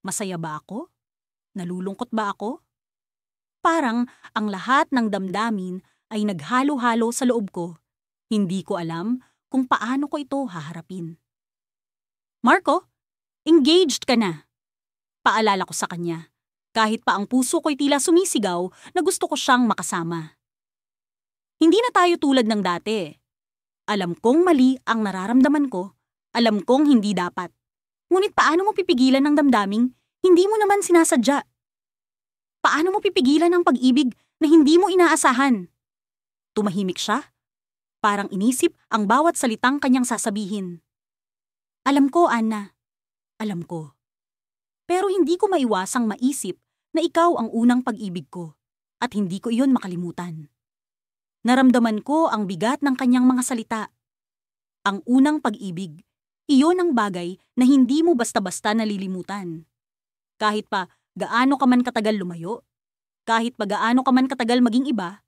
Masaya ba ako? Nalulungkot ba ako? Parang ang lahat ng damdamin ay naghalo-halo sa loob ko. Hindi ko alam kung paano ko ito haharapin. Marco, engaged ka na. Paalala ko sa kanya, kahit pa ang puso ko'y tila sumisigaw na gusto ko siyang makasama. Hindi na tayo tulad ng dati. Alam kong mali ang nararamdaman ko, alam kong hindi dapat. Ngunit paano mo pipigilan ang damdaming hindi mo naman sinasadya? Paano mo pipigilan ang pag-ibig na hindi mo inaasahan? Tumahimik siya. Parang inisip ang bawat salitang kanyang sasabihin. Alam ko, Anna. Alam ko. Pero hindi ko maiwasang maisip na ikaw ang unang pag-ibig ko at hindi ko iyon makalimutan. Naramdaman ko ang bigat ng kanyang mga salita. Ang unang pag-ibig, iyon ang bagay na hindi mo basta-basta nalilimutan. Kahit pa gaano ka man katagal lumayo, kahit pa gaano ka man katagal maging iba,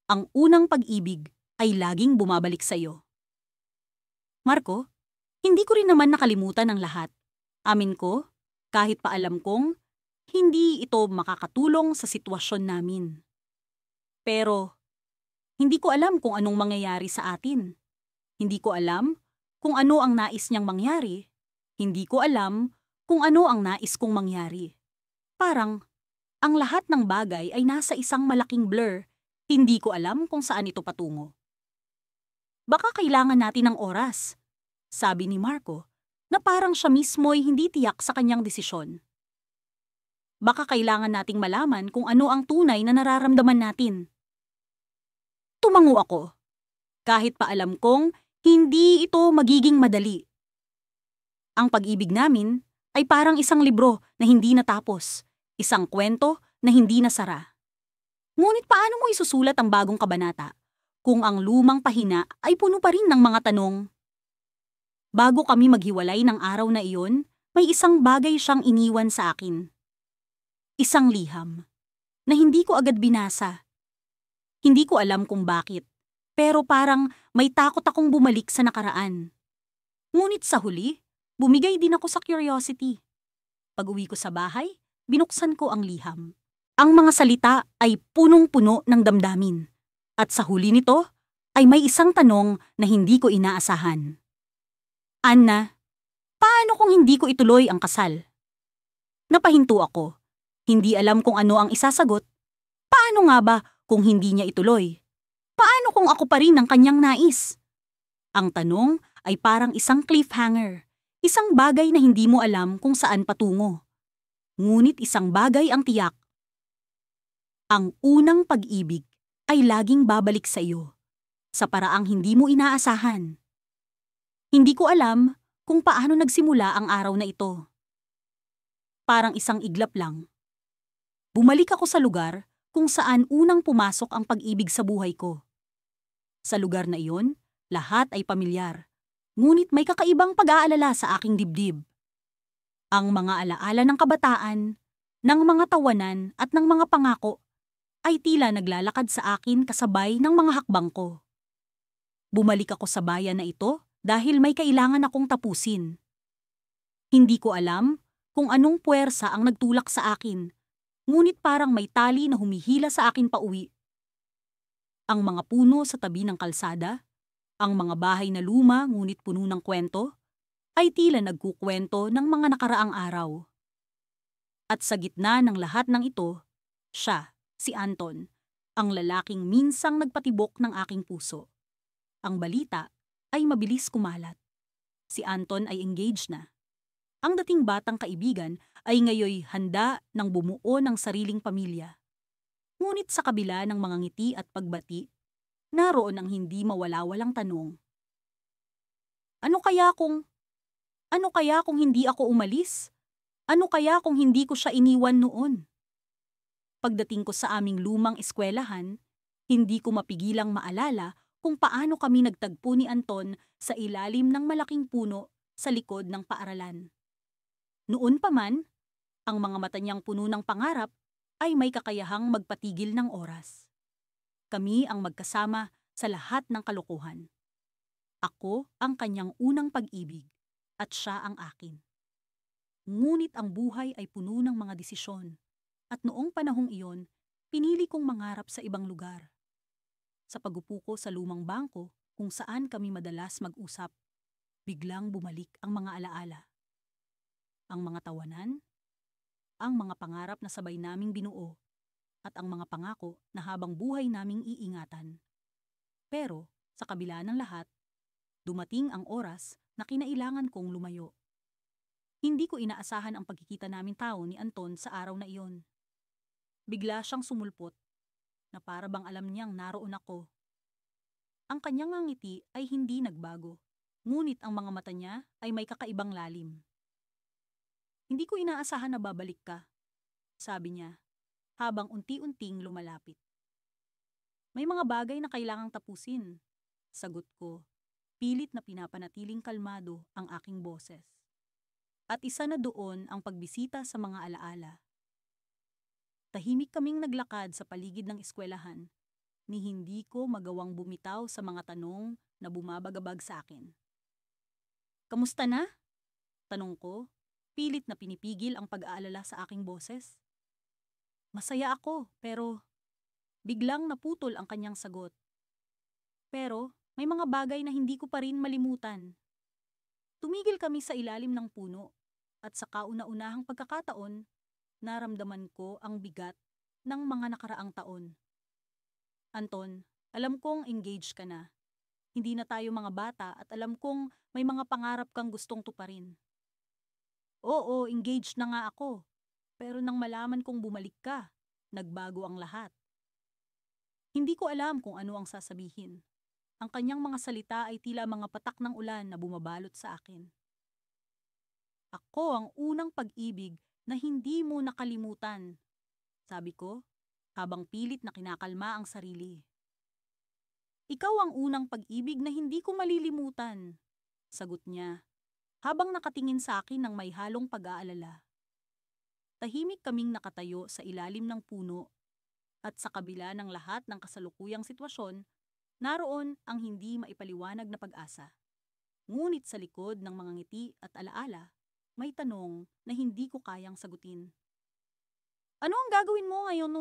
ang unang pag-ibig ay laging bumabalik sa iyo. Marco, hindi ko rin naman nakalimutan ang lahat. Amin ko, kahit pa alam kong hindi ito makakatulong sa sitwasyon namin. Pero, hindi ko alam kung anong mangyayari sa atin. Hindi ko alam kung ano ang nais niyang mangyari. Hindi ko alam kung ano ang nais kong mangyari. Parang, ang lahat ng bagay ay nasa isang malaking blur. Hindi ko alam kung saan ito patungo. Baka kailangan natin ng oras, sabi ni Marco, na parang siya mismo'y hindi tiyak sa kanyang desisyon. Baka kailangan nating malaman kung ano ang tunay na nararamdaman natin. Tumango ako, kahit pa alam kong hindi ito magiging madali. Ang pag-ibig namin ay parang isang libro na hindi natapos, isang kwento na hindi nasara. Ngunit paano mo isusulat ang bagong kabanata kung ang lumang pahina ay puno pa rin ng mga tanong? Bago kami maghiwalay ng araw na iyon, may isang bagay siyang iniwan sa akin. Isang liham na hindi ko agad binasa. Hindi ko alam kung bakit, pero parang may takot akong bumalik sa nakaraan. Ngunit sa huli, bumigay din ako sa curiosity. Pag-uwi ko sa bahay, binuksan ko ang liham. Ang mga salita ay punong-puno ng damdamin. At sa huli nito, ay may isang tanong na hindi ko inaasahan. Anna, paano kung hindi ko ituloy ang kasal? Napahinto ako. Hindi alam kung ano ang isasagot. Paano nga ba kung hindi niya ituloy? Paano kung ako pa rin ang kanyang nais? Ang tanong ay parang isang cliffhanger. Isang bagay na hindi mo alam kung saan patungo. Ngunit isang bagay ang tiyak. Ang unang pag-ibig ay laging babalik sa iyo, sa paraang hindi mo inaasahan. Hindi ko alam kung paano nagsimula ang araw na ito. Parang isang iglap lang. Bumalik ako sa lugar kung saan unang pumasok ang pag-ibig sa buhay ko. Sa lugar na iyon, lahat ay pamilyar, ngunit may kakaibang pag-aalala sa aking dibdib. Ang mga alaala ng kabataan, ng mga tawanan at ng mga pangako ay tila naglalakad sa akin kasabay ng mga hakbang ko. Bumalik ako sa bayan na ito dahil may kailangan akong tapusin. Hindi ko alam kung anong puwersa ang nagtulak sa akin, ngunit parang may tali na humihila sa akin pauwi. Ang mga puno sa tabi ng kalsada, ang mga bahay na luma ngunit puno ng kwento, ay tila nagkukwento ng mga nakaraang araw. At sa gitna ng lahat ng ito, siya, si Anton, ang lalaking minsang nagpatibok ng aking puso. Ang balita ay mabilis kumalat. Si Anton ay engaged na. Ang dating batang kaibigan ay ngayoy handa ng bumuo ng sariling pamilya. Ngunit sa kabila ng mga ngiti at pagbati, naroon ang hindi mawala-walang tanong. Ano kaya kung hindi ako umalis? Ano kaya kung hindi ko siya iniwan noon? Pagdating ko sa aming lumang eskwelahan, hindi ko mapigilang maalala kung paano kami nagtagpo ni Anton sa ilalim ng malaking puno sa likod ng paaralan. Noon pa man, ang mga mata niyang puno ng pangarap ay may kakayahang magpatigil ng oras. Kami ang magkasama sa lahat ng kalokohan. Ako ang kanyang unang pag-ibig at siya ang akin. Ngunit ang buhay ay puno ng mga desisyon at noong panahong iyon, pinili kong mangarap sa ibang lugar. Sa pagupo ko sa lumang bangko kung saan kami madalas mag-usap, biglang bumalik ang mga alaala. Ang mga tawanan, ang mga pangarap na sabay naming binuo, at ang mga pangako na habang buhay naming iingatan. Pero, sa kabila ng lahat, dumating ang oras na kinailangan kong lumayo. Hindi ko inaasahan ang pagkikita naming tao ni Anton sa araw na iyon. Bigla siyang sumulpot, na para bang alam niyang naroon ako. Ang kanyang ngiti ay hindi nagbago, ngunit ang mga mata niya ay may kakaibang lalim. Hindi ko inaasahan na babalik ka, sabi niya, habang unti-unting lumalapit. May mga bagay na kailangang tapusin, sagot ko, pilit na pinapanatiling kalmado ang aking boses. At isa na doon ang pagbisita sa mga alaala. Tahimik kaming naglakad sa paligid ng eskwelahan, ni hindi ko magawang bumitaw sa mga tanong na bumabagabag sa akin. Kamusta na? Tanong ko, pilit na pinipigil ang pag-aalala sa aking boses. Masaya ako, pero biglang naputol ang kanyang sagot. Pero may mga bagay na hindi ko pa rin malimutan. Tumigil kami sa ilalim ng puno at sa kauna-unahang pagkakataon, naramdaman ko ang bigat ng mga nakaraang taon. Anton, alam kong engaged ka na. Hindi na tayo mga bata at alam kong may mga pangarap kang gustong tuparin. Oo, engaged na nga ako. Pero nang malaman kong bumalik ka, nagbago ang lahat. Hindi ko alam kung ano ang sasabihin. Ang kanyang mga salita ay tila mga patak ng ulan na bumabalot sa akin. Ako ang unang pag-ibig na hindi mo nakalimutan, sabi ko, habang pilit na kinakalma ang sarili. Ikaw ang unang pag-ibig na hindi ko malilimutan, sagot niya, habang nakatingin sa akin ng may halong pag-aalala. Tahimik kaming nakatayo sa ilalim ng puno, at sa kabila ng lahat ng kasalukuyang sitwasyon, naroon ang hindi maipaliwanag na pag-asa. Ngunit sa likod ng mga ngiti at alaala, may tanong na hindi ko kayang sagutin. Ano ang gagawin mo ngayon?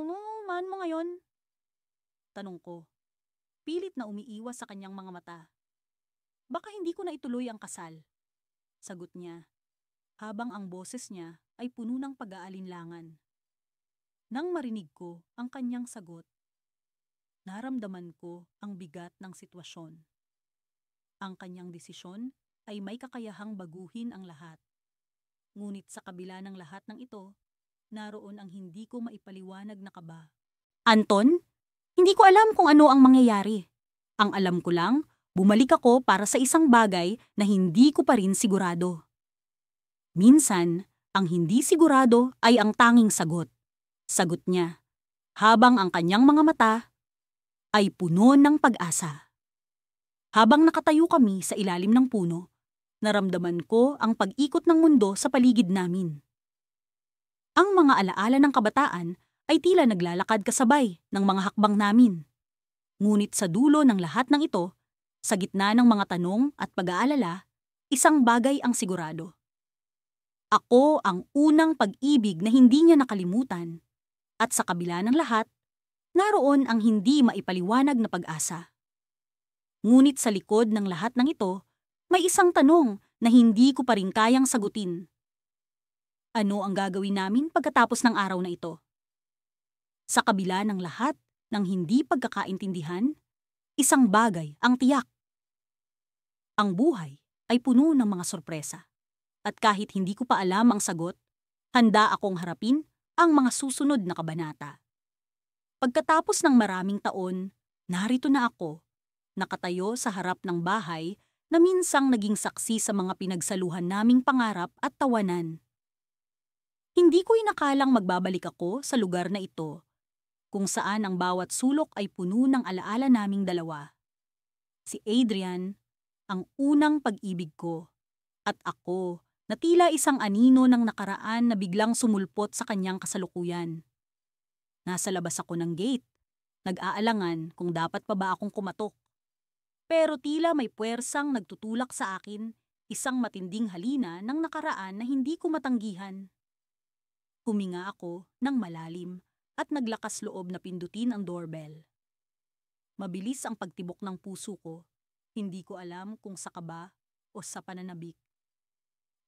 Man mo ngayon? Tanong ko. Pilit na umiiwas sa kanyang mga mata. Baka hindi ko na ituloy ang kasal. Sagot niya, habang ang boses niya ay puno ng pag-aalinlangan. Nang marinig ko ang kanyang sagot, naramdaman ko ang bigat ng sitwasyon. Ang kanyang desisyon ay may kakayahang baguhin ang lahat. Ngunit sa kabila ng lahat ng ito, naroon ang hindi ko maipaliwanag na kaba. Anton, hindi ko alam kung ano ang mangyayari. Ang alam ko lang, bumalik ako para sa isang bagay na hindi ko pa rin sigurado. Minsan, ang hindi sigurado ay ang tanging sagot. Sagot niya, habang ang kanyang mga mata ay puno ng pag-asa. Habang nakatayo kami sa ilalim ng puno, naramdaman ko ang pag-ikot ng mundo sa paligid namin. Ang mga alaala ng kabataan ay tila naglalakad kasabay ng mga hakbang namin. Ngunit sa dulo ng lahat ng ito, sa gitna ng mga tanong at pag-aalala, isang bagay ang sigurado. Ako ang unang pag-ibig na hindi niya nakalimutan, at sa kabila ng lahat, naroon ang hindi maipaliwanag na pag-asa. Ngunit sa likod ng lahat ng ito, may isang tanong na hindi ko pa rin kayang sagutin. Ano ang gagawin namin pagkatapos ng araw na ito? Sa kabila ng lahat ng hindi pagkakaintindihan, isang bagay ang tiyak. Ang buhay ay puno ng mga sorpresa. At kahit hindi ko pa alam ang sagot, Handa akong harapin ang mga susunod na kabanata. Pagkatapos ng maraming taon, narito na ako, nakatayo sa harap ng bahay na minsang naging saksi sa mga pinagsaluhan naming pangarap at tawanan. Hindi ko inakalang magbabalik ako sa lugar na ito, kung saan ang bawat sulok ay puno ng alaala naming dalawa. Si Adrian, ang unang pag-ibig ko, at ako, na tila isang anino ng nakaraan na biglang sumulpot sa kanyang kasalukuyan. Nasa labas ako ng gate, nag-aalangan kung dapat pa ba akong kumatok. Pero tila may puwersang nagtutulak sa akin, isang matinding halina ng nakaraan na hindi ko matanggihan. Huminga ako ng malalim at naglakas loob na pindutin ang doorbell. Mabilis ang pagtibok ng puso ko, hindi ko alam kung sa kaba o sa pananabik.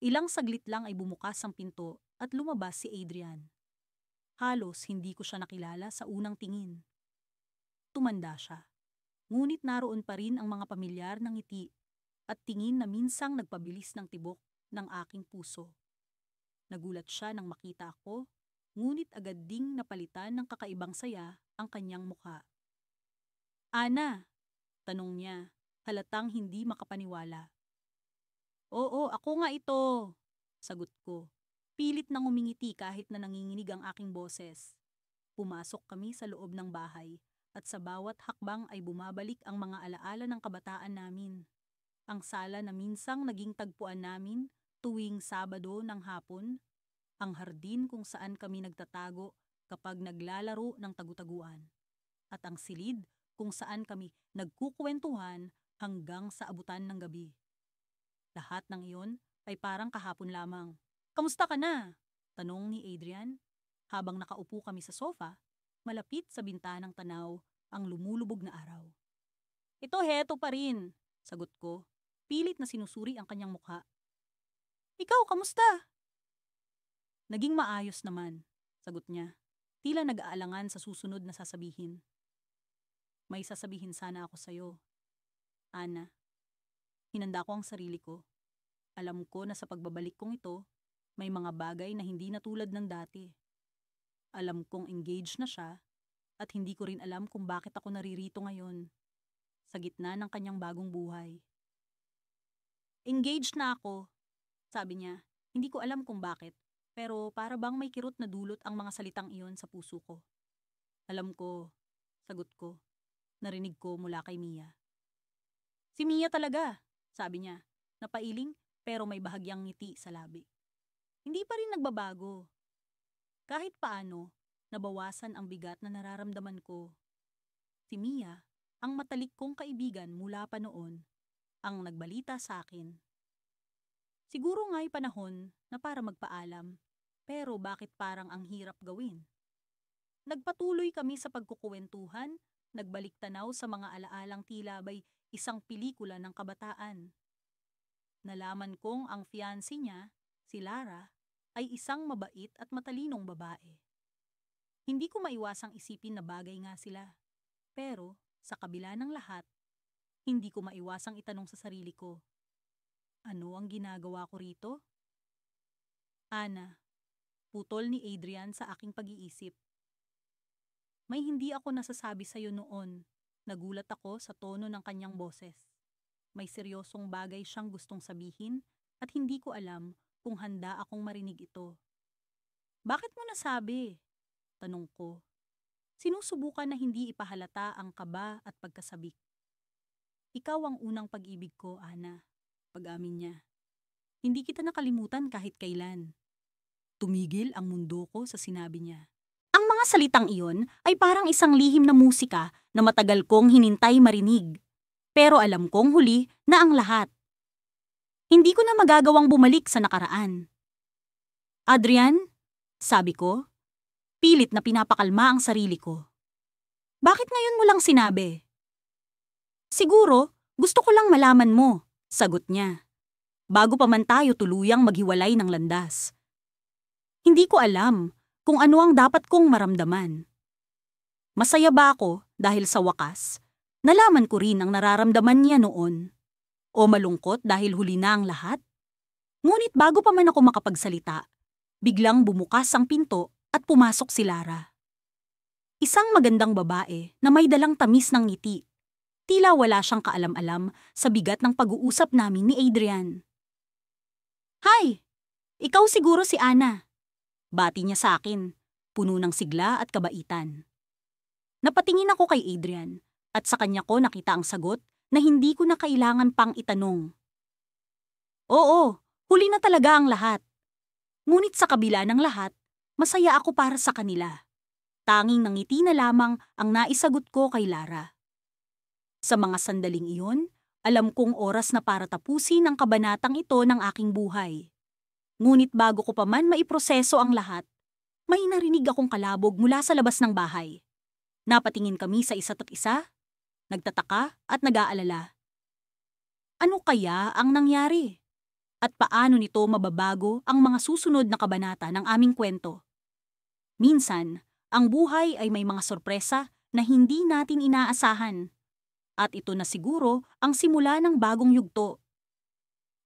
Ilang saglit lang ay bumukas ang pinto at lumabas si Adrian. Halos hindi ko siya nakilala sa unang tingin. Tumanda siya, ngunit naroon pa rin ang mga pamilyar ng ngiti at tingin na minsang nagpabilis ng tibok ng aking puso. Nagulat siya nang makita ako, ngunit agad ding napalitan ng kakaibang saya ang kanyang mukha. "Ana?" tanong niya, halatang hindi makapaniwala. "Oo, ako nga ito," sagot ko. Pilit nang umingiti kahit na nanginginig ang aking boses. Pumasok kami sa loob ng bahay at sa bawat hakbang ay bumabalik ang mga alaala ng kabataan namin. Ang sala na minsang naging tagpuan namin tuwing Sabado ng hapon, ang hardin kung saan kami nagtatago kapag naglalaro ng tagu-taguan, at ang silid kung saan kami nagkukwentuhan hanggang sa abutan ng gabi. Lahat ng iyon ay parang kahapon lamang. "Kamusta ka na?" tanong ni Adrian, habang nakaupo kami sa sofa, malapit sa bintanang tanaw ang lumulubog na araw. "Ito, heto pa rin," sagot ko, pilit na sinusuri ang kanyang mukha. "Ikaw, kamusta?" "Naging maayos naman," sagot niya, tila nag-aalangan sa susunod na sasabihin. "May sasabihin sana ako sa'yo, Ana." Hinanda ko ang sarili ko. Alam ko na sa pagbabalik kong ito, may mga bagay na hindi na tulad ng dati. Alam kong engaged na siya at hindi ko rin alam kung bakit ako naririto ngayon, sa gitna ng kanyang bagong buhay. "Engaged na ako," sabi niya. Hindi ko alam kung bakit, pero para bang may kirot na dulot ang mga salitang iyon sa puso ko. "Alam ko," sagot ko. Narinig ko mula kay Mia. "Si Mia talaga," sabi niya, napailing pero may bahagyang ngiti sa labi. Hindi pa rin nagbabago. Kahit paano, nabawasan ang bigat na nararamdaman ko. Si Mia, ang matalik kong kaibigan mula pa noon, ang nagbalita sa akin. Siguro nga'y panahon na para magpaalam, pero bakit parang ang hirap gawin? Nagpatuloy kami sa pagkukuwentuhan, nagbalik tanaw sa mga alaalang tila ba'y isang pelikula ng kabataan. Nalaman kong ang fiancé niya, si Lara, ay isang mabait at matalinong babae. Hindi ko maiwasang isipin na bagay nga sila. Pero, sa kabila ng lahat, hindi ko maiwasang itanong sa sarili ko, ano ang ginagawa ko rito? "Ana," putol ni Adrian sa aking pag-iisip. "May hindi ako nasasabi sa'yo noon." Nagulat ako sa tono ng kanyang boses. May seryosong bagay siyang gustong sabihin at hindi ko alam kung handa akong marinig ito. "Bakit mo nasabi?" tanong ko. Sinusubukan na hindi ipahalata ang kaba at pagkasabik. "Ikaw ang unang pag-ibig ko, Ana," pag-amin niya. "Hindi kita nakalimutan kahit kailan." Tumigil ang mundo ko sa sinabi niya. Ang mga salitang iyon ay parang isang lihim na musika na matagal kong hinintay marinig. Pero alam kong huli na ang lahat. Hindi ko na magagawang bumalik sa nakaraan. "Adrian," sabi ko, pilit na pinapakalma ang sarili ko. "Bakit ngayon mo lang sinabi?" "Siguro, gusto ko lang malaman mo," sagot niya. "Bago pa man tayo tuluyang maghiwalay ng landas." Hindi ko alam kung ano ang dapat kong maramdaman. Masaya ba ako dahil sa wakas, nalaman ko rin ang nararamdaman niya noon? O malungkot dahil huli na ang lahat? Ngunit bago pa man ako makapagsalita, Biglang bumukas ang pinto at pumasok si Lara. Isang magandang babae na may dalang tamis ng ngiti. Tila wala siyang kaalam-alam sa bigat ng pag-uusap namin ni Adrian. "Hi! Ikaw siguro si Ana." Bati niya sa akin, puno ng sigla at kabaitan. Napatingin ako kay Adrian at sa kanya ko nakita ang sagot na hindi ko na kailangan pang itanong. Oo, huli na talaga ang lahat. Ngunit sa kabila ng lahat, masaya ako para sa kanila. Tanging nangiti na lamang ang naisagot ko kay Lara. Sa mga sandaling iyon, alam kong oras na para tapusin ang kabanatang ito ng aking buhay. Ngunit bago ko pa man maiproseso ang lahat, may narinig akong kalabog mula sa labas ng bahay. Napatingin kami sa isa't isa, nagtataka at nag-aalala. Ano kaya ang nangyari? At paano nito mababago ang mga susunod na kabanata ng aming kwento? Minsan, ang buhay ay may mga sorpresa na hindi natin inaasahan. At ito na siguro ang simula ng bagong yugto.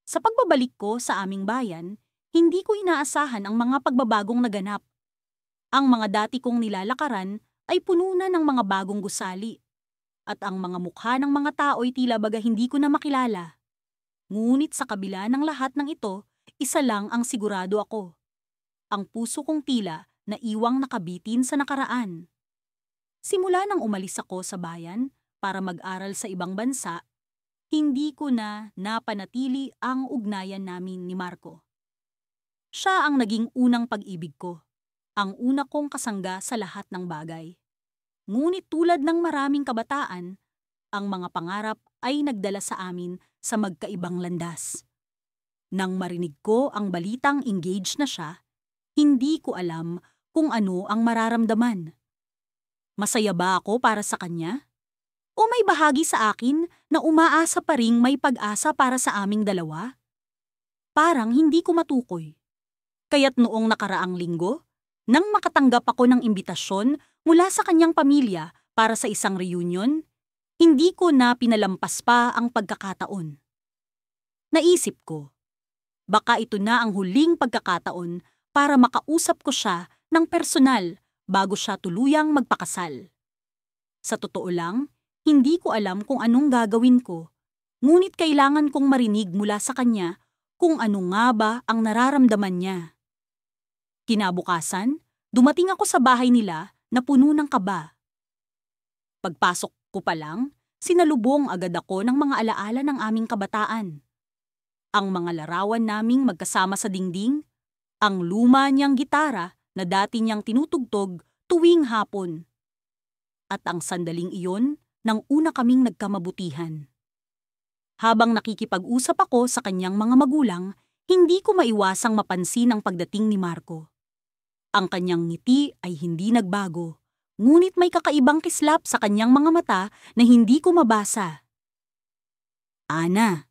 Sa pagbabalik ko sa aming bayan, hindi ko inaasahan ang mga pagbabagong naganap. Ang mga dati kong nilalakaran ay puno na ng mga bagong gusali. At ang mga mukha ng mga tao'y tila baga hindi ko na makilala. Ngunit sa kabila ng lahat ng ito, isa lang ang sigurado ako. Ang puso kong tila na iwang nakabitin sa nakaraan. Simula nang umalis ako sa bayan para mag-aral sa ibang bansa, hindi ko na napanatili ang ugnayan namin ni Marco. Siya ang naging unang pag-ibig ko, ang una kong kasangga sa lahat ng bagay. Ngunit tulad ng maraming kabataan, ang mga pangarap ay nagdala sa amin sa magkaibang landas. Nang marinig ko ang balitang engaged na siya, hindi ko alam kung ano ang mararamdaman. Masaya ba ako para sa kanya? O may bahagi sa akin na umaasa pa ring may pag-asa para sa aming dalawa? Parang hindi ko matukoy. Kaya't noong nakaraang linggo, nang makatanggap ako ng imbitasyon mula sa kanyang pamilya para sa isang reunion, hindi ko na pinalampas pa ang pagkakataon. Naisip ko, baka ito na ang huling pagkakataon para makausap ko siya ng personal bago siya tuluyang magpakasal. Sa totoo lang, hindi ko alam kung anong gagawin ko, ngunit kailangan kong marinig mula sa kanya kung ano nga ba ang nararamdaman niya. Kinabukasan, dumating ako sa bahay nila na puno ng kaba. Pagpasok ko pa lang, sinalubong agad ako ng mga alaala ng aming kabataan. Ang mga larawan naming magkasama sa dingding, ang luma niyang gitara na dati niyang tinutugtog tuwing hapon. At ang sandaling iyon nang una kaming nagkamabutihan. Habang nakikipag-usap ako sa kanyang mga magulang, hindi ko maiwasang mapansin ang pagdating ni Marco. Ang kanyang ngiti ay hindi nagbago, ngunit may kakaibang kislap sa kanyang mga mata na hindi ko mabasa. "Ana,"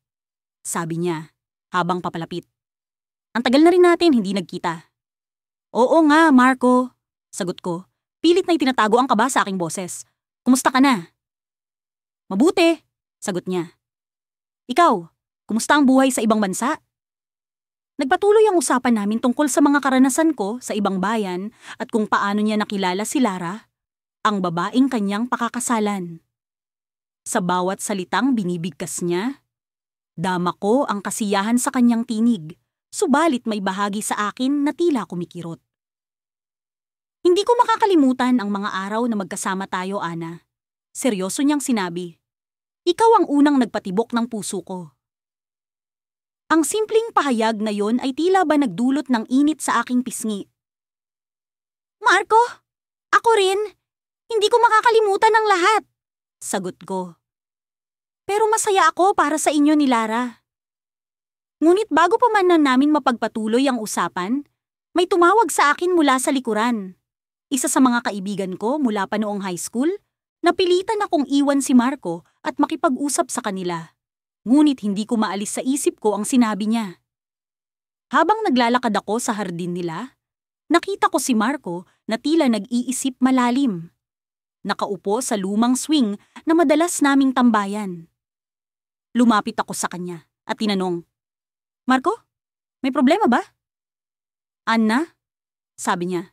sabi niya habang papalapit. "Ang tagal na rin natin hindi nagkita." "Oo nga, Marco," sagot ko. Pilit na itinatago ang kaba sa aking boses. "Kumusta ka na?" "Mabuti," sagot niya. "Ikaw, kumusta ang buhay sa ibang bansa?" Nagpatuloy ang usapan namin tungkol sa mga karanasan ko sa ibang bayan at kung paano niya nakilala si Lara, ang babaeng kanyang pakakasalan. Sa bawat salitang binibigkas niya, dama ko ang kasiyahan sa kanyang tinig, subalit may bahagi sa akin na tila kumikirot. "Hindi ko makakalimutan ang mga araw na magkasama tayo, Ana." Seryoso niyang sinabi. "Ikaw ang unang nagpatibok ng puso ko." Ang simpleng pahayag na yon ay tila ba nagdulot ng init sa aking pisngi. "Marco, ako rin. Hindi ko makakalimutan ang lahat," sagot ko. "Pero masaya ako para sa inyo ni Lara." Ngunit bago pa man na namin mapagpatuloy ang usapan, may tumawag sa akin mula sa likuran. Isa sa mga kaibigan ko mula pa noong high school, napilitan akong iwan si Marco at makipag-usap sa kanila. Ngunit hindi ko maalis sa isip ko ang sinabi niya. Habang naglalakad ako sa hardin nila, nakita ko si Marco na tila nag-iisip malalim. Nakaupo sa lumang swing na madalas naming tambayan. Lumapit ako sa kanya at tinanong, "Marco, may problema ba?" "Anna," sabi niya.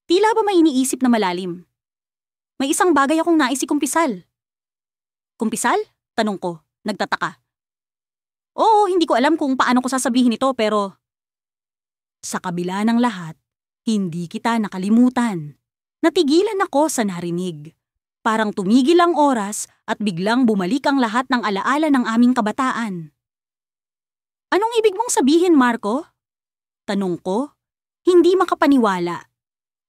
Tila ba may iniisip na malalim? May isang bagay akong nais ikumpisal. Kumpisal? Tanong ko, nagtataka. Oo, hindi ko alam kung paano ko sasabihin ito pero… Sa kabila ng lahat, hindi kita nakalimutan. Natigilan ako sa narinig. Parang tumigil ang oras at biglang bumalik ang lahat ng alaala ng aming kabataan. Anong ibig mong sabihin, Marco? Tanong ko, hindi makapaniwala.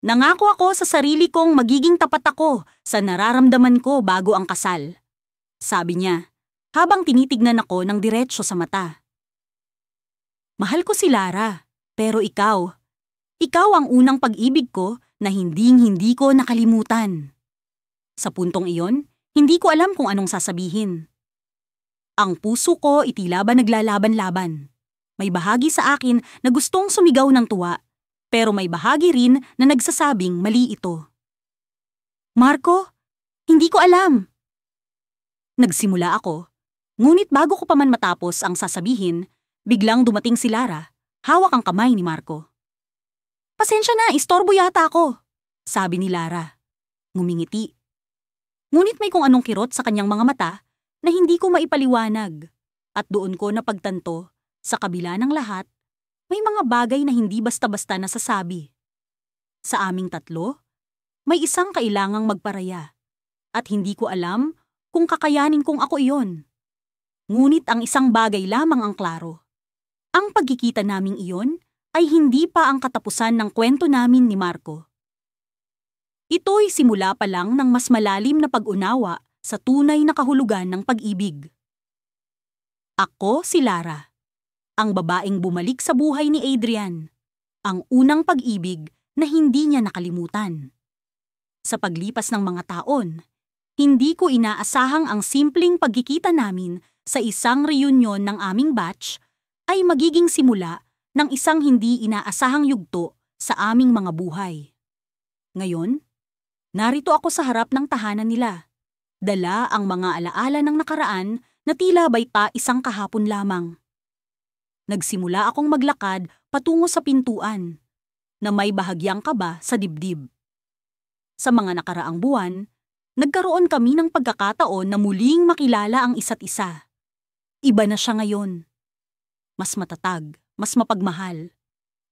Nangako ako sa sarili kong magiging tapat ako sa nararamdaman ko bago ang kasal. Sabi niya, habang tinitignan ako ng diretsyo sa mata. Mahal ko si Lara, pero ikaw ang unang pag-ibig ko na hindi ko nakalimutan. Sa puntong iyon, hindi ko alam kung anong sasabihin. Ang puso ko itila ba naglalaban-laban. May bahagi sa akin na gustong sumigaw ng tuwa, pero may bahagi rin na nagsasabing mali ito. Marco, hindi ko alam. Nagsimula ako, ngunit bago ko pa man matapos ang sasabihin, biglang dumating si Lara, hawak ang kamay ni Marco. Pasensya na, istorbo yata ako, sabi ni Lara. Ngumingiti. Ngunit may kung anong kirot sa kanyang mga mata na hindi ko maipaliwanag, at doon ko napagtanto, sa kabila ng lahat, may mga bagay na hindi basta-basta nasasabi. Sa aming tatlo, may isang kailangang magparaya, at hindi ko alam kung kakayanin kong ako iyon. Ngunit ang isang bagay lamang ang klaro. Ang pagkikita naming iyon ay hindi pa ang katapusan ng kwento namin ni Marco. Ito'y simula pa lang ng mas malalim na pag-unawa sa tunay na kahulugan ng pag-ibig. Ako si Lara, ang babaeng bumalik sa buhay ni Adrian, ang unang pag-ibig na hindi niya nakalimutan. Sa paglipas ng mga taon, hindi ko inaasahang ang simpleng pagkikita namin sa isang reunion ng aming batch ay magiging simula ng isang hindi inaasahang yugto sa aming mga buhay. Ngayon, narito ako sa harap ng tahanan nila, dala ang mga alaala ng nakaraan na tila ba'y pa isang kahapon lamang. Nagsimula akong maglakad patungo sa pintuan, na may bahagyang kaba sa dibdib. Sa mga nakaraang buwan, nagkaroon kami ng pagkakataon na muling makilala ang isa't isa. Iba na siya ngayon. Mas matatag, mas mapagmahal.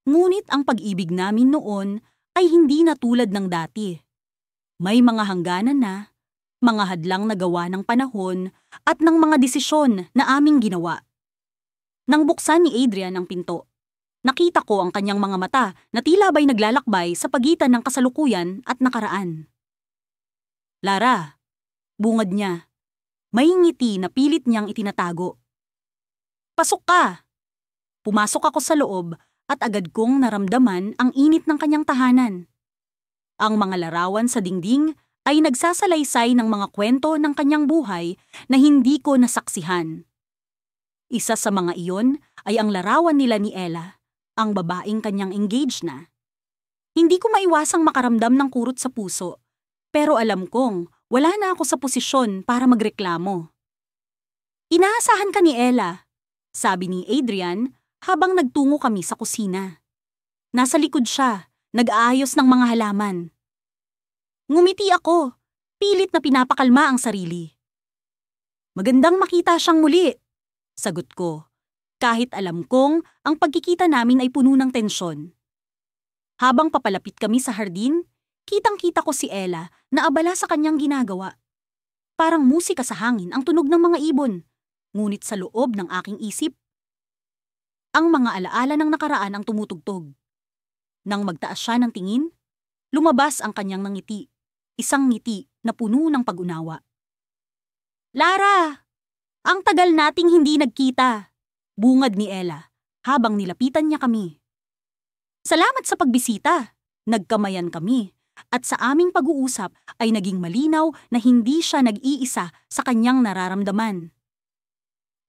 Ngunit ang pag-ibig namin noon ay hindi na tulad ng dati. May mga hangganan na, mga hadlang na gawa ng panahon at ng mga desisyon na aming ginawa. Nang buksan ni Adrian ang pinto, nakita ko ang kanyang mga mata na tila ba'y naglalakbay sa pagitan ng kasalukuyan at nakaraan. Lara, bungad niya. May ngiti na pilit niyang itinatago. Pasok ka! Pumasok ako sa loob at agad kong naramdaman ang init ng kanyang tahanan. Ang mga larawan sa dingding ay nagsasalaysay ng mga kwento ng kanyang buhay na hindi ko nasaksihan. Isa sa mga iyon ay ang larawan nila ni Ella, ang babaeng kanyang engaged na. Hindi ko maiwasang makaramdam ng kurot sa puso, pero alam kong wala na ako sa posisyon para magreklamo. Inaasahan ka ni Ella, sabi ni Adrian habang nagtungo kami sa kusina. Nasa likod siya, nag-aayos ng mga halaman. Ngumiti ako, pilit na pinapakalma ang sarili. Magandang makita siyang muli, sagot ko, kahit alam kong ang pagkikita namin ay puno ng tensyon. Habang papalapit kami sa hardin, kitang-kita ko si Ella na abala sa kanyang ginagawa. Parang musika sa hangin ang tunog ng mga ibon, ngunit sa loob ng aking isip, ang mga alaala ng nakaraan ang tumutugtog. Nang magtaas siya ng tingin, lumabas ang kanyang ngiti, isang ngiti na puno ng pag-unawa. Lara! Ang tagal nating hindi nagkita, bungad ni Ella habang nilapitan niya kami. Salamat sa pagbisita, nagkamayan kami, at sa aming pag-uusap ay naging malinaw na hindi siya nag-iisa sa kanyang nararamdaman.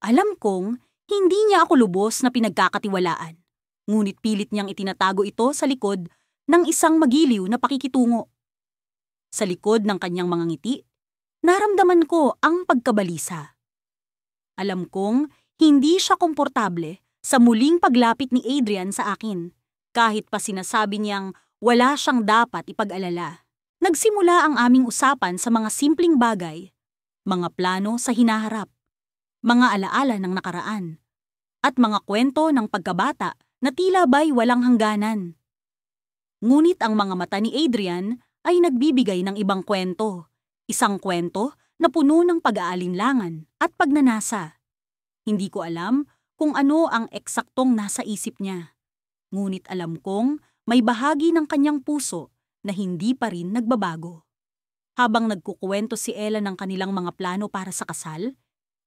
Alam kong hindi niya ako lubos na pinagkakatiwalaan, ngunit pilit niyang itinatago ito sa likod ng isang magiliw na pakikitungo. Sa likod ng kanyang mga ngiti, naramdaman ko ang pagkabalisa. Alam kong hindi siya komportable sa muling paglapit ni Adrian sa akin, Kahit pa sinasabi niyang wala siyang dapat ipag-alala. Nagsimula ang aming usapan sa mga simpleng bagay, mga plano sa hinaharap, mga alaala ng nakaraan, at mga kwento ng pagkabata na tila ba'y walang hangganan. Ngunit ang mga mata ni Adrian ay nagbibigay ng ibang kwento. Isang kwento na puno ng pag-aalinlangan at pagnanasa. Hindi ko alam kung ano ang eksaktong nasa isip niya. Ngunit alam kong may bahagi ng kanyang puso na hindi pa rin nagbabago. Habang nagkukuwento si Ella ng kanilang mga plano para sa kasal,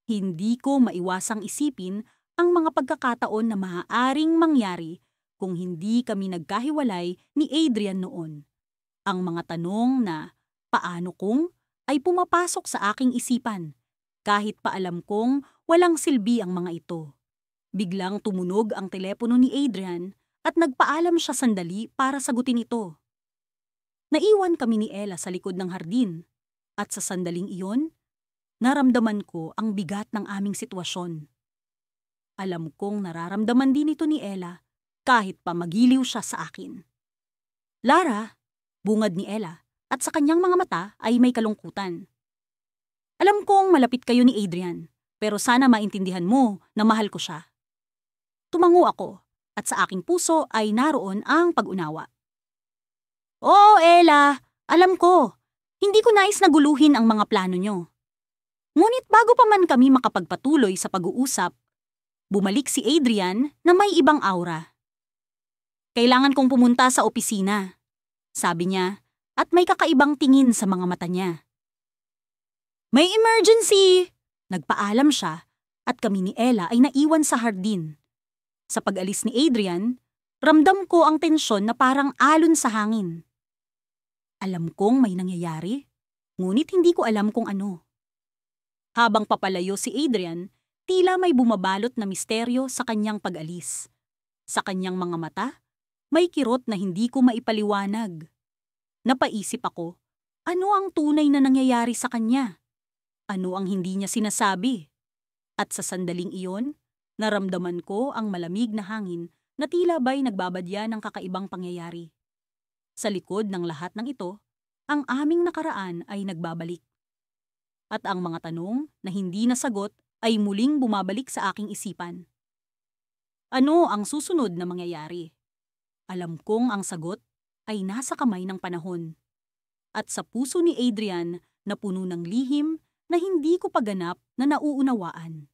hindi ko maiwasang isipin ang mga pagkakataon na maaaring mangyari kung hindi kami nagkahiwalay ni Adrian noon. Ang mga tanong na paano kung ay pumapasok sa aking isipan, kahit pa alam kong walang silbi ang mga ito. Biglang tumunog ang telepono ni Adrian at nagpaalam siya sandali para sagutin ito. Naiwan kami ni Ella sa likod ng hardin at sa sandaling iyon, naramdaman ko ang bigat ng aming sitwasyon. Alam kong nararamdaman din ito ni Ella kahit pa magiliw siya sa akin. Lara, bungad ni Ella at sa kanyang mga mata ay may kalungkutan. Alam kong malapit kayo ni Adrian, pero sana maintindihan mo na mahal ko siya. Tumango ako at sa aking puso ay naroon ang pag-unawa. Oo, Ella, alam ko. Hindi ko nais na guluhin ang mga plano nyo. Ngunit bago pa man kami makapagpatuloy sa pag-uusap, bumalik si Adrian na may ibang aura. Kailangan kong pumunta sa opisina, sabi niya, at may kakaibang tingin sa mga mata niya. May emergency! Nagpaalam siya at kami ni Ella ay naiwan sa hardin. Sa pag-alis ni Adrian, ramdam ko ang tensyon na parang alon sa hangin. Alam kong may nangyayari, ngunit hindi ko alam kung ano. Habang papalayo si Adrian, tila may bumabalot na misteryo sa kanyang pag-alis. Sa kanyang mga mata, may kirot na hindi ko maipaliwanag. Napaisip ako, ano ang tunay na nangyayari sa kanya? Ano ang hindi niya sinasabi? At sa sandaling iyon, naramdaman ko ang malamig na hangin na tila ba'y nagbabadya ng kakaibang pangyayari. Sa likod ng lahat ng ito, ang aming nakaraan ay nagbabalik. At ang mga tanong na hindi nasagot ay muling bumabalik sa aking isipan. Ano ang susunod na mangyayari? Alam kong ang sagot ay nasa kamay ng panahon. At sa puso ni Adrian na puno ng lihim na hindi ko pa ganap na nauunawaan.